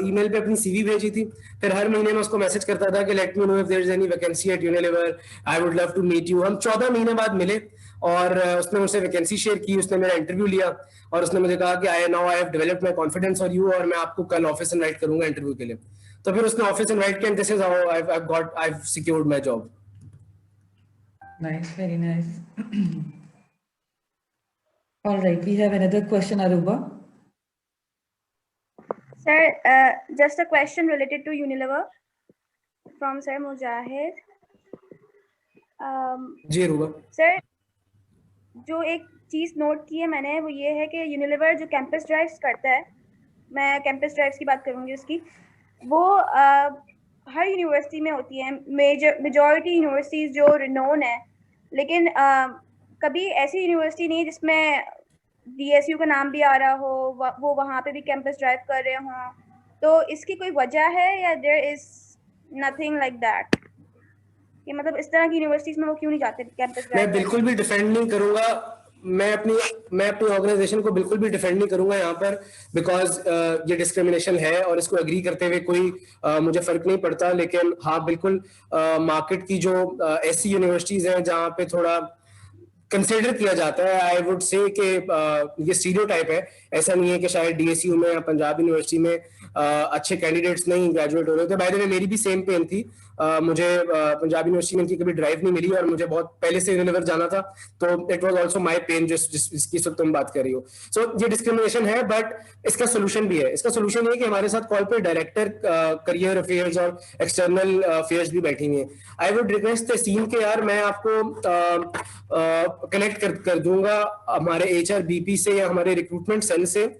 ईमेल पे अपनी सीवी भेजी थी, फिर हर महीने में उसको मैसेज करता था कि let me know if there is any vacancy at Unilever, I would love to meet you. हम 14 महीने बाद मिले और उसने मुझसे वैकेंसी शेयर की, उसने मेरा इंटरव्यू लिया और उसने मुझे कहा कि I have developed my confidence for you और मैं आपको कल ऑफिस इनवाइट करूंगा इंटरव्यू के लिए। तो फिर उसने ऑफिस इनवाइट किया, this is how I secured my job. Nice, very nice. All right, we have another question, Aruba. Sir, just a question related to Unilever from Sir Mujahid. जी अरूबा। सर, जो एक चीज़ नोट की है मैंने वो ये है कि यूनिलीवर जो कैंपस ड्राइव्स करता है, मैं कैंपस ड्राइव्स की बात करूँगी उसकी, वो हर यूनिवर्सिटी में होती है, मेजॉरिटी यूनिवर्सिटीज़ जो रिनोन है, लेकिन कभी ऐसी यूनिवर्सिटी नहीं जिसमें DSU का नाम भी आ रहा हो, वो वहाँ पे भी कैंपस ड्राइव कर रहे हों। तो इसकी कोई वजह है या there is nothing like that? कि मतलब इस तरह की यूनिवर्सिटीज में वो क्यों नहीं जाते कैंपस ड्राइव? मैं बिल्कुल भी डिफेंड नहीं करूंगा, मैं अपनी ऑर्गेनाइजेशन को बिल्कुल भी डिफेंड नहीं करूंगा यहाँ पर, बिकॉज ये डिस्क्रिमिनेशन है और इसको एग्री करते हुए कोई मुझे फर्क नहीं पड़ता। लेकिन हाँ बिल्कुल मार्केट की जो ऐसी यूनिवर्सिटीज हैं जहाँ पे थोड़ा कंसिडर किया जाता है, आई वुड से कि ये स्टीरियोटाइप है। ऐसा नहीं है कि शायद DSU में या पंजाब यूनिवर्सिटी में अच्छे कैंडिडेट्स नहीं ग्रेजुएट हो रहे थे। बाय द वे मेरी भी सेम पेन थी, मुझे पंजाब यूनिवर्सिटी में कभी ड्राइव नहीं मिली और मुझे बहुत पहले से यूनिलीवर जाना था, तो it was also my pain जिसकी तुम बात कर रही हो। सो ये डिस्क्रिमिनेशन है, बट इसका सोल्यूशन भी है। इसका सोल्यूशन ये कि हमारे साथ कॉल पे डायरेक्टर करियर अफेयर्स और एक्सटर्नल अफेयर्स भी बैठी हुई हैं। आई वुड रिक्वेस्ट तहसीन के यार मैं आपको कनेक्ट कर दूंगा हमारे HR BP से या हमारे रिक्रूटमेंट सेल से।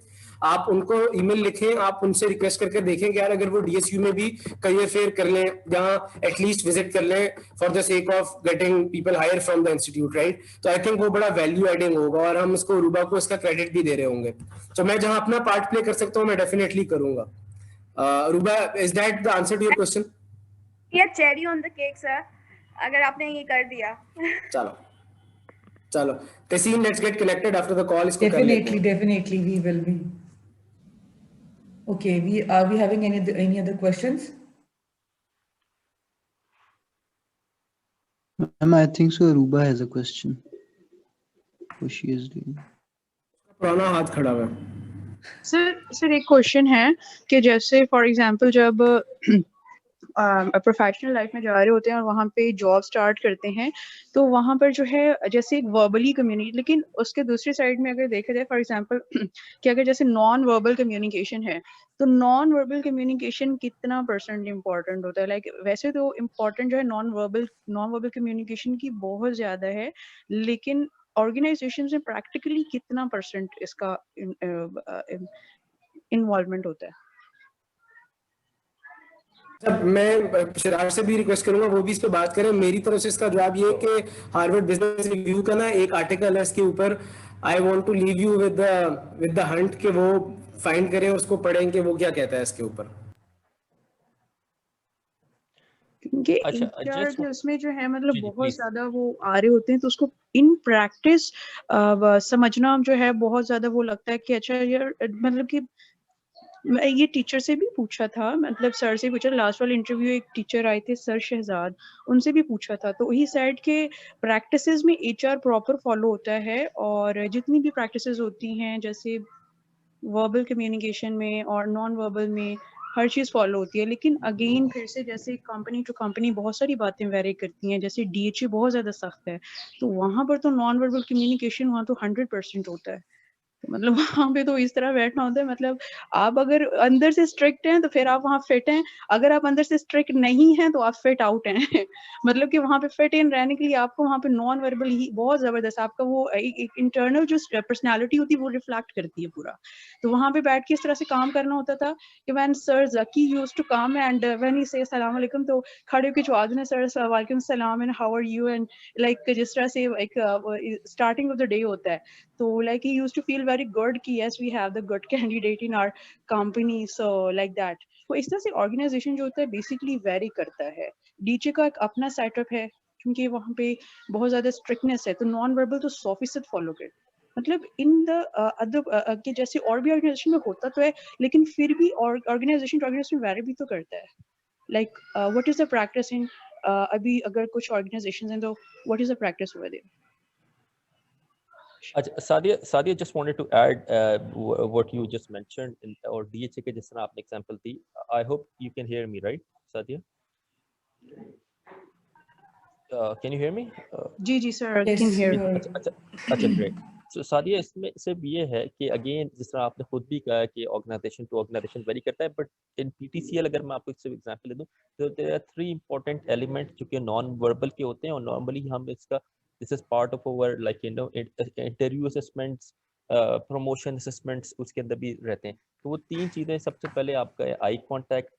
आप उनको ईमेल लिखें, आप उनसे रिक्वेस्ट करके देखें कि यार अगर वो DSU में भी करियर फेयर कर लें, जहाँ एटलीस्ट विजिट कर लें for the sake of getting people hire from the institute, right? तो आई थिंक वो बड़ा वैल्यू एडिंग होगा और हम इसको रूबा को इसका क्रेडिट भी दे रहे होंगे। तो मैं जहाँ अपना पार्ट प्ले कर सकता हूँ मैं डेफिनेटली करूंगा। Ruba, is that the answer to your question? या cherry on the cake sir, अगर आपने ये कर दिया। चलो Tahseen, let's get connected after the call. इसको Definitely we will be. Okay, are we having any other questions? Ma'am, I think so. Aruba has a question. What she is doing. पुराना हाथ खड़ा हुआ। सर एक क्वेश्चन है कि जैसे फॉर एग्जांपल जब प्रोफेशनल लाइफ में जा रहे होते हैं और वहाँ पे जॉब स्टार्ट करते हैं, तो वहाँ पर जो है जैसे एक वर्बली कम्युनिकेशन, लेकिन उसके दूसरी साइड में अगर देखा जाए फॉर एग्जांपल कि अगर जैसे नॉन वर्बल कम्युनिकेशन है, तो नॉन वर्बल कम्युनिकेशन कितना % इम्पोर्टेंट होता है? लाइक वैसे तो इम्पोर्टेंट जो है नॉन वर्बल कम्युनिकेशन की बहुत ज़्यादा है, लेकिन ऑर्गेनाइजेशन में प्रैक्टिकली कितना % इसका इन्वॉल्वमेंट होता है? मैं शिराज से भी रिक्वेस्ट करूंगा वो भी इस पे बात करें। मेरी तरफ से इसका जवाब ये है कि हार्वर्ड बिजनेस रिव्यू का ना एक आर्टिकल है इसके ऊपर। I want to leave you with the hunt कि वो फाइंड करें, उसको पढ़ें कि वो क्या कहता है इसके ऊपर। क्योंकि इंचार्ज उसमें जो है मतलब बहुत ज्यादा वो आ रहे होते हैं, तो उसको इन प्रैक्टिस समझना जो है बहुत ज्यादा वो लगता है कि अच्छा यार, मतलब कि ये टीचर से भी पूछा था, मतलब सर से पूछा, लास्ट वाले इंटरव्यू एक टीचर आए थे सर शहजाद, उनसे भी पूछा था, तो ही सेड के प्रैक्टिसेस में HR प्रॉपर फॉलो होता है और जितनी भी प्रैक्टिसेस होती हैं जैसे वर्बल कम्युनिकेशन में और नॉन वर्बल में, हर चीज़ फॉलो होती है, लेकिन अगेन फिर से जैसे कंपनी टू कंपनी बहुत सारी बातें वेरी करती हैं, जैसे DHA बहुत ज़्यादा सख्त है, तो वहाँ पर तो नॉन वर्बल कम्युनिकेशन वहाँ तो 100% होता है। मतलब वहाँ पे तो इस तरह बैठना होता है, मतलब आप अगर अंदर से स्ट्रिक्ट हैं तो फिर आप वहाँ फिट हैं, अगर आप अंदर से स्ट्रिक्ट नहीं हैं तो आप फिट आउट हैं। मतलब कि वहाँ पे फिट इन रहने के लिए आपको वहाँ पे नॉन वर्बल ही बहुत ज़बरदस्त आपका वो एक इंटरनल जो पर्सनैलिटी होती है वो रिफ्लेक्ट करती है पूरा। तो वहाँ पे बैठ के इस तरह से काम करना होता था कि when sir Zaki used to come and when he से अस्सलाम वालेकुम, तो खड़े होके जो आदमी सर वालेकुम सलाम and how are you, and like जिस तरह से एक स्टार्टिंग ऑफ द डे होता है, तो like he used to feel very good कि yes we have the good candidate in our company, so like that। तो इस तरह से organization जो होता है basically vary करता है। DHA का एक अपना setup है क्योंकि वहाँ पे बहुत ज़्यादा strictness है, तो non verbal तो 100% follow करते, मतलब इन द अदर के जैसे और भी ऑर्गेनाइजेशन में होता तो है, लेकिन फिर भी ऑर्गेनाइजेशन टू ऑर्गेनाइजेशन वेरी भी तो करता है। Like what is the practice in अभी अगर कुछ ऑर्गेनाइजेशंस हैं तो what is the practice over there? Sadia just wanted to add what you just mentioned in or DHA के जिस तरह आपने example the. I hope you can hear me, right, Sadia? Can you hear me? Ji sir, I can hear you. अच्छा great. So Sadia इसमें सिर्फ ये है कि again जिस तरह आपने खुद भी कहा कि organization to organization vary करता है, but in PTCL अगर मैं आपको एक सिर्फ example ले दूँ तो there are 3 important elements जो कि non-verbal के होते हैं, और normally हम इसका this is part of our like you know interview assessments, promotion assessments उसके अंदर भी रहते हैं। तो वो 3 चीजें, सबसे पहले आपका आई कांटेक्ट,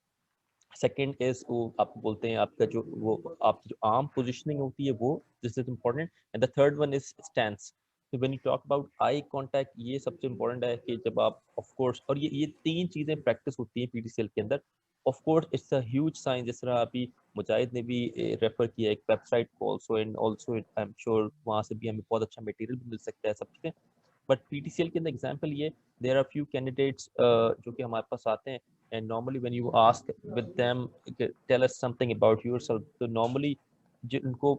सेकंड इज वो आप बोलते हैं आपका जो वो आपकी जो आर्म पोजीशनिंग होती है वो, this is important, and the third one is stance. तो when you talk about eye contact, ये सबसे इंपॉर्टेंट है कि जब आप ऑफ कोर्स, और ये 3 चीजें प्रैक्टिस होती हैं पीटीसीएल के अंदर। Of course it's a huge sign, जिस तरह अभी मुजाहिद ने भी रेफर किया एक वेबसाइट को also, and also I am sure वहाँ से भी हमें बहुत अच्छा मटेरियल भी मिल सकता है सब चीज़ें। बट पीटीसीएल के अंदर एग्जांपल ये, देयर आर फ्यू कैंडिडेट्स जो कि हमारे पास आते हैं, and normally when you ask with them tell us something about yourself, तो normally जिनको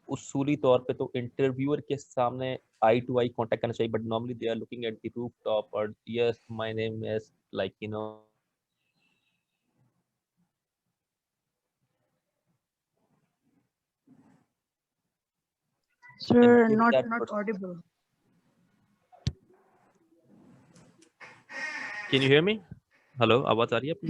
उसूली तौर पे तो इंटरव्यूअर के सामने आई टू आई कांटेक्ट करना चाहिए, but normally they are looking at the roof top और yes my name is like you know Sir, not audible. Can you hear me? Hello, आवाज आ रही है आपको?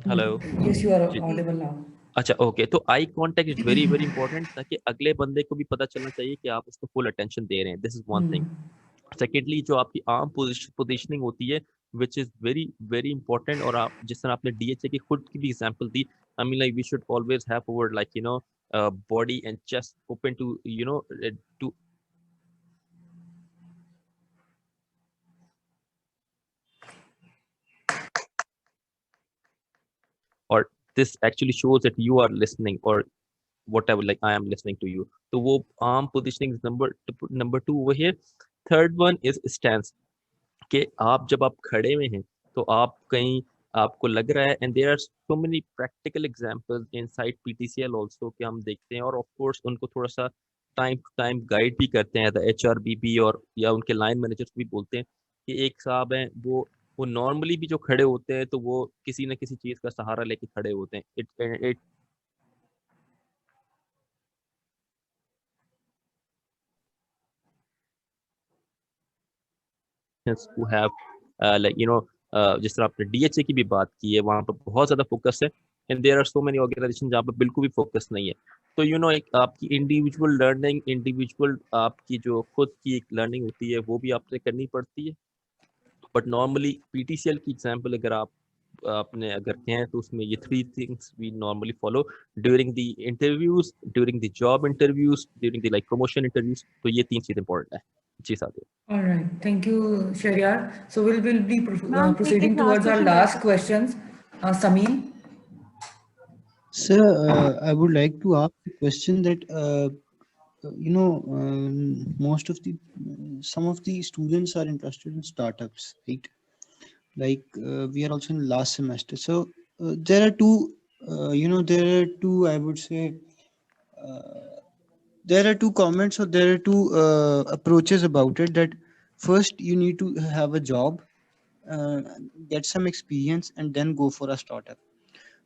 Hello, Yes, you are audible now. अच्छा ओके, तो eye contact is very very important, ताकि अगले बंदे को भी पता चलना चाहिए कि आप उसको फुल अटेंशन दे रहे हैं। This is one thing. Secondly, जो आपकी आर्म पोजीशनिंग होती है which is very very important, और आप जिस तरह आपने डीएचए की खुद की भी एग्जांपल दी, I mean like we should always have our like you know body and chest open to you know to or this actually shows that you are listening or whatever, like I am listening to you. So wo arm positioning is number 2 over here. Third one is stance, कि आप जब आप खड़े में हैं तो आप कहीं आपको लग रहा है, and there are so many practical examples inside PTCL also कि हम देखते हैं, और of course उनको थोड़ा सा टाइम टू टाइम गाइड भी करते हैं, द HRBP और या उनके लाइन मैनेजर्स भी बोलते हैं कि एक साहब हैं वो नॉर्मली भी जो खड़े होते हैं तो वो किसी न किसी चीज का सहारा लेके खड़े होते हैं। It who have like you know जिस तरह आपने DHA की भी बात की है, वहाँ पर बहुत ज़्यादा फोकस है, and there are so many organisation जहाँ पर बिल्कुल भी फोकस नहीं है। तो यू नो एक आपकी इंडिविजुअल लर्निंग, इंडिविजुअल आपकी जो खुद की एक लर्निंग होती है वो भी आपसे करनी पड़ती है। बट नॉर्मली पीटीसीएल की एग्जांपल अगर आपने अगर कहें तो उसमें ये 3 things we normally follow during the interviews, during the job interviews, during the like promotion interviews. तो ये 3 चीज़ इंपॉर्टेंट है। जी Sadia. All right, thank you, Shahryar. So we'll be proceeding towards our last questions. Samin. Sir, I would like to ask a question that you know some of the students are interested in startups, right? Like we are also in last semester, so there are two I would say there are two comments, or there are two approaches about it. That first you need to have a job, get some experience and then go for a startup.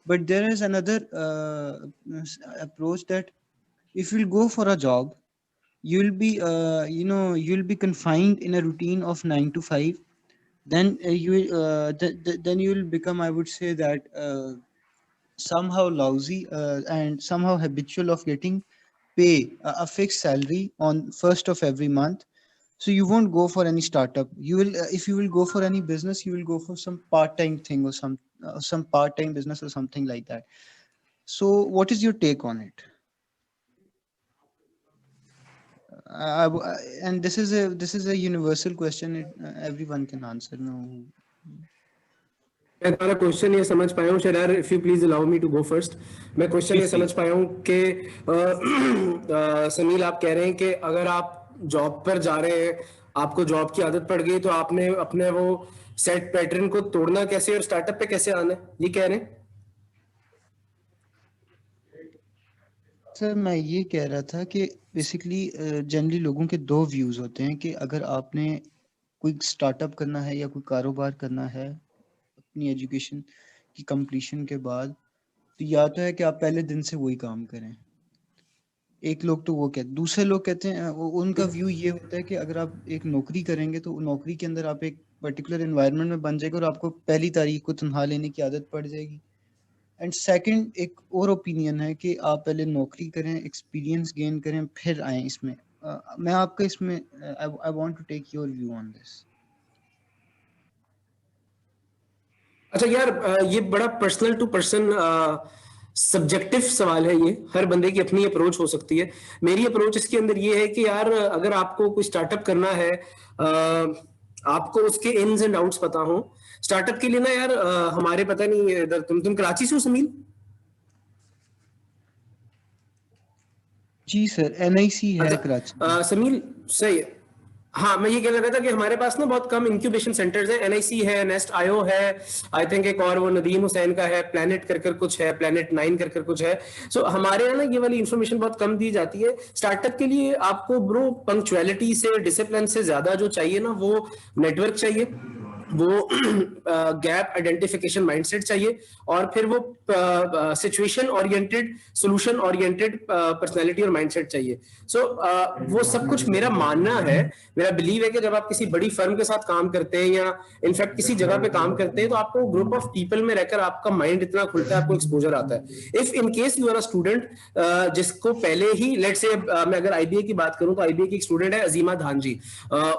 But there is another approach that if you'll go for a job, you'll be you'll be confined in a routine of 9 to 5. Then then you will become, I would say that, somehow lousy and somehow habitual of getting pay a fixed salary on first of every month. So you won't go for any startup. You will if you will go for any business, you will go for some part-time thing or some part-time business or something like that. So what is your take on it? And this is a universal question. Everyone can answer. No. मैं तुम्हारा क्वेश्चन ये समझ पाया हूँ Sharar, if you please allow me to go first. मैं क्वेश्चन ये समझ पाया हूँ कि समील आप कह रहे हैं कि अगर आप जॉब पर जा रहे हैं, आपको जॉब की आदत पड़ गई, तो आपने अपने वो सेट पैटर्न को तोड़ना कैसे और स्टार्टअप पे कैसे आना है, ये कह रहे हैं? सर मैं ये कह रहा था कि बेसिकली जनरली लोगों के दो व्यूज होते हैं कि अगर आपने कोई स्टार्टअप करना है या कोई कारोबार करना है अपनी एजुकेशन की कंप्लीशन के बाद, तो या तो है कि आप पहले दिन से वही काम करें. एक लोग तो वो कहते, दूसरे लोग कहते हैं, उनका व्यू ये होता है कि अगर आप एक नौकरी करेंगे तो नौकरी के अंदर आप एक पर्टिकुलर एनवायरनमेंट में बन जाएगा और आपको पहली तारीख को तनख्वाह लेने की आदत पड़ जाएगी. एंड सेकंड एक और ओपिनियन है कि आप पहले नौकरी करें, एक्सपीरियंस गेन करें, फिर आए इसमें. मैं आपका इसमें I want to take your view on this. अच्छा यार, ये बड़ा पर्सनल टू पर्सन सब्जेक्टिव सवाल है. ये हर बंदे की अपनी अप्रोच हो सकती है. मेरी अप्रोच इसके अंदर ये है कि यार अगर आपको कोई स्टार्टअप करना है, आपको उसके इन्स एंड आउट्स पता हो. स्टार्टअप के लिए ना यार हमारे पता नहीं इधर तुम कराची से हो समील? जी सर, एनआईसी है कराची. समील सही है. हाँ, मैं ये कह रहा था कि हमारे पास ना बहुत कम इंक्यूबेशन सेंटर्स हैं. एनआईसी है, नेस्ट आईओ है, आई थिंक एक और वो नदीम हुसैन का है, प्लैनेट कर कुछ है, प्लैनेट 9 कर कुछ है. सो हमारे यहाँ ना ये वाली इंफॉर्मेशन बहुत कम दी जाती है. स्टार्टअप के लिए आपको ब्रो पंक्चुअलिटी से, डिसिप्लिन से ज्यादा जो चाहिए ना, वो नेटवर्क चाहिए, वो गैप आइडेंटिफिकेशन माइंडसेट चाहिए, और फिर वो situation oriented, solution oriented personality और माइंडसेट चाहिए. सो वो सब कुछ मेरा मानना है, मेरा बिलीव है कि जब आप किसी बड़ी फर्म के साथ काम करते हैं या इनफैक्ट किसी जगह पे काम करते हैं, तो आपको ग्रुप ऑफ पीपल में रहकर आपका माइंड इतना खुलता है, आपको एक्सपोजर आता है. If in case you are a student जिसको पहले ही, लेट्स से मैं अगर आईबीए की बात करूं, तो आईबीए की एक स्टूडेंट है अजीमा धान जी.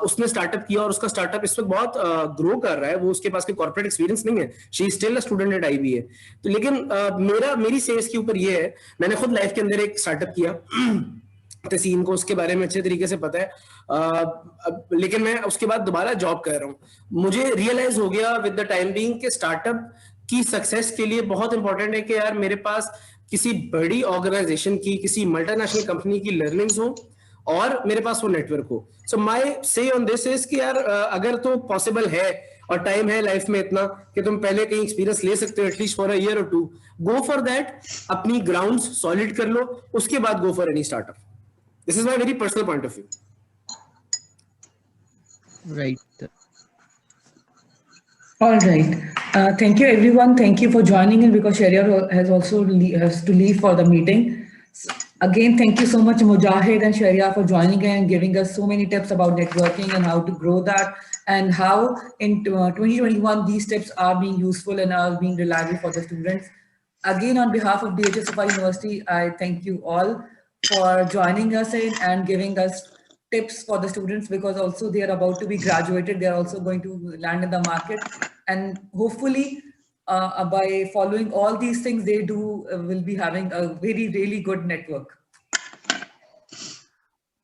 उसने स्टार्टअप किया और उसका स्टार्टअप इस वक्त बहुत ग्रो कर रहा है. वो उसके पास कोई कॉर्पोरेट एक्सपीरियंस नहीं है, she is still a student at IBA. तो लेकिन मेरी सेल्स के ऊपर ये है, मैंने खुद लाइफ के अंदर एक स्टार्टअप किया, तसीम को उसके बारे में अच्छे तरीके से पता है. लेकिन मैं उसके बाद दोबारा जॉब कर रहा हूँ. मुझे रियलाइज हो गया विद द टाइम बीइंग कि स्टार्टअप की सक्सेस के लिए बहुत इंपॉर्टेंट है कि यार मेरे पास किसी बड़ी ऑर्गेनाइजेशन की, किसी मल्टीनेशनल कंपनी की लर्निंग्स हो और मेरे पास वो नेटवर्क हो. सो माय से ऑन दिस इज कि यार अगर तो पॉसिबल है और टाइम है लाइफ में इतना कि तुम पहले कहीं एक्सपीरियंस ले सकते हो एटलीस्ट फॉर अ ईयर और 2, गो फॉर दैट. अपनी ग्राउंड्स सॉलिड कर लो, उसके बाद go for any startup. This is my very personal point of view. Right. All right. Thank you, everyone. Thank you for joining in, because Shahryar has also has to leave for the meeting. Again, thank you so much, Mujahid and Shahryar, for joining in and giving us so many tips about networking and how to grow that, and how in 2021 these tips are being useful and are being reliable for the students. Again, on behalf of BHSFI University, I thank you all for joining us in and giving us tips for the students, because also they are about to be graduated. They are also going to land in the market, and hopefully by following all these things they do will be having a really good network.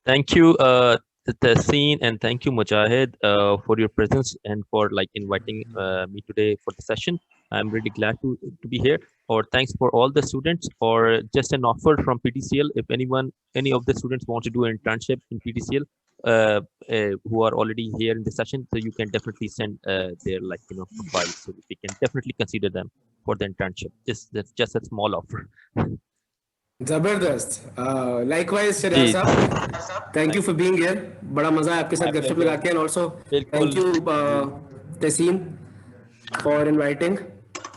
Thank you, Tahseen, and thank you, Mujahid, for your presence and for inviting me today for the session. I'm really glad to be here. Or thanks for all the students, or just an offer from PTCL. If any of the students want to do an internship in PTCL, who are already here in the session, so you can definitely send their profile, so we can definitely consider them for the internship. That's just a small offer. जबरदस्त. Likewise, Shahryar साहब, thank you for being here. बड़ा मजा है आपके साथ गपशप लगा के, and also thank you, Tahseen. for inviting.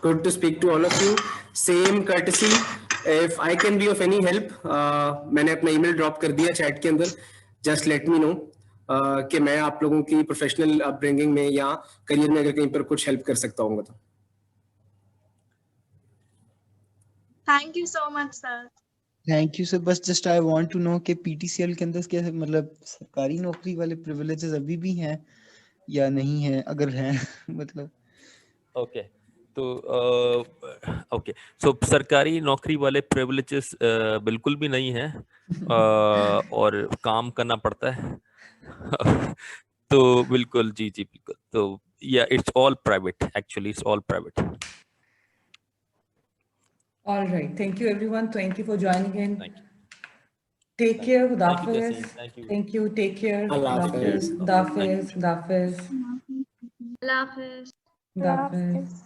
Good to speak to all of you. Same courtesy. If I can be of any help, मैंने अपना email drop कर दिया chat के अंदर. Just let me know कि मैं आप लोगों की professional upbringing में या career में अगर कहीं पर कुछ help कर सकता हूँ तो. Thank you so much, sir. Thank you sir. बस just I want to know कि पीटीसीएल के अंदर क्या मतलब सरकारी नौकरी वाले प्रिविलेजेस अभी भी हैं या नहीं है, अगर हैं मतलब. ओके तो ओके सो सरकारी नौकरी वाले प्रिविलेजेस बिल्कुल भी नहीं है और काम करना पड़ता है. तो बिल्कुल जी बिल्कुल. तो या it's all private, actually it's all private. All right. Thank you, everyone. Thank you for joining in. Thank you. Take care. Khuda Hafiz. Thank you. Take care. Allah Hafiz. Khuda Hafiz. Khuda Hafiz. Allah Hafiz. Khuda Hafiz.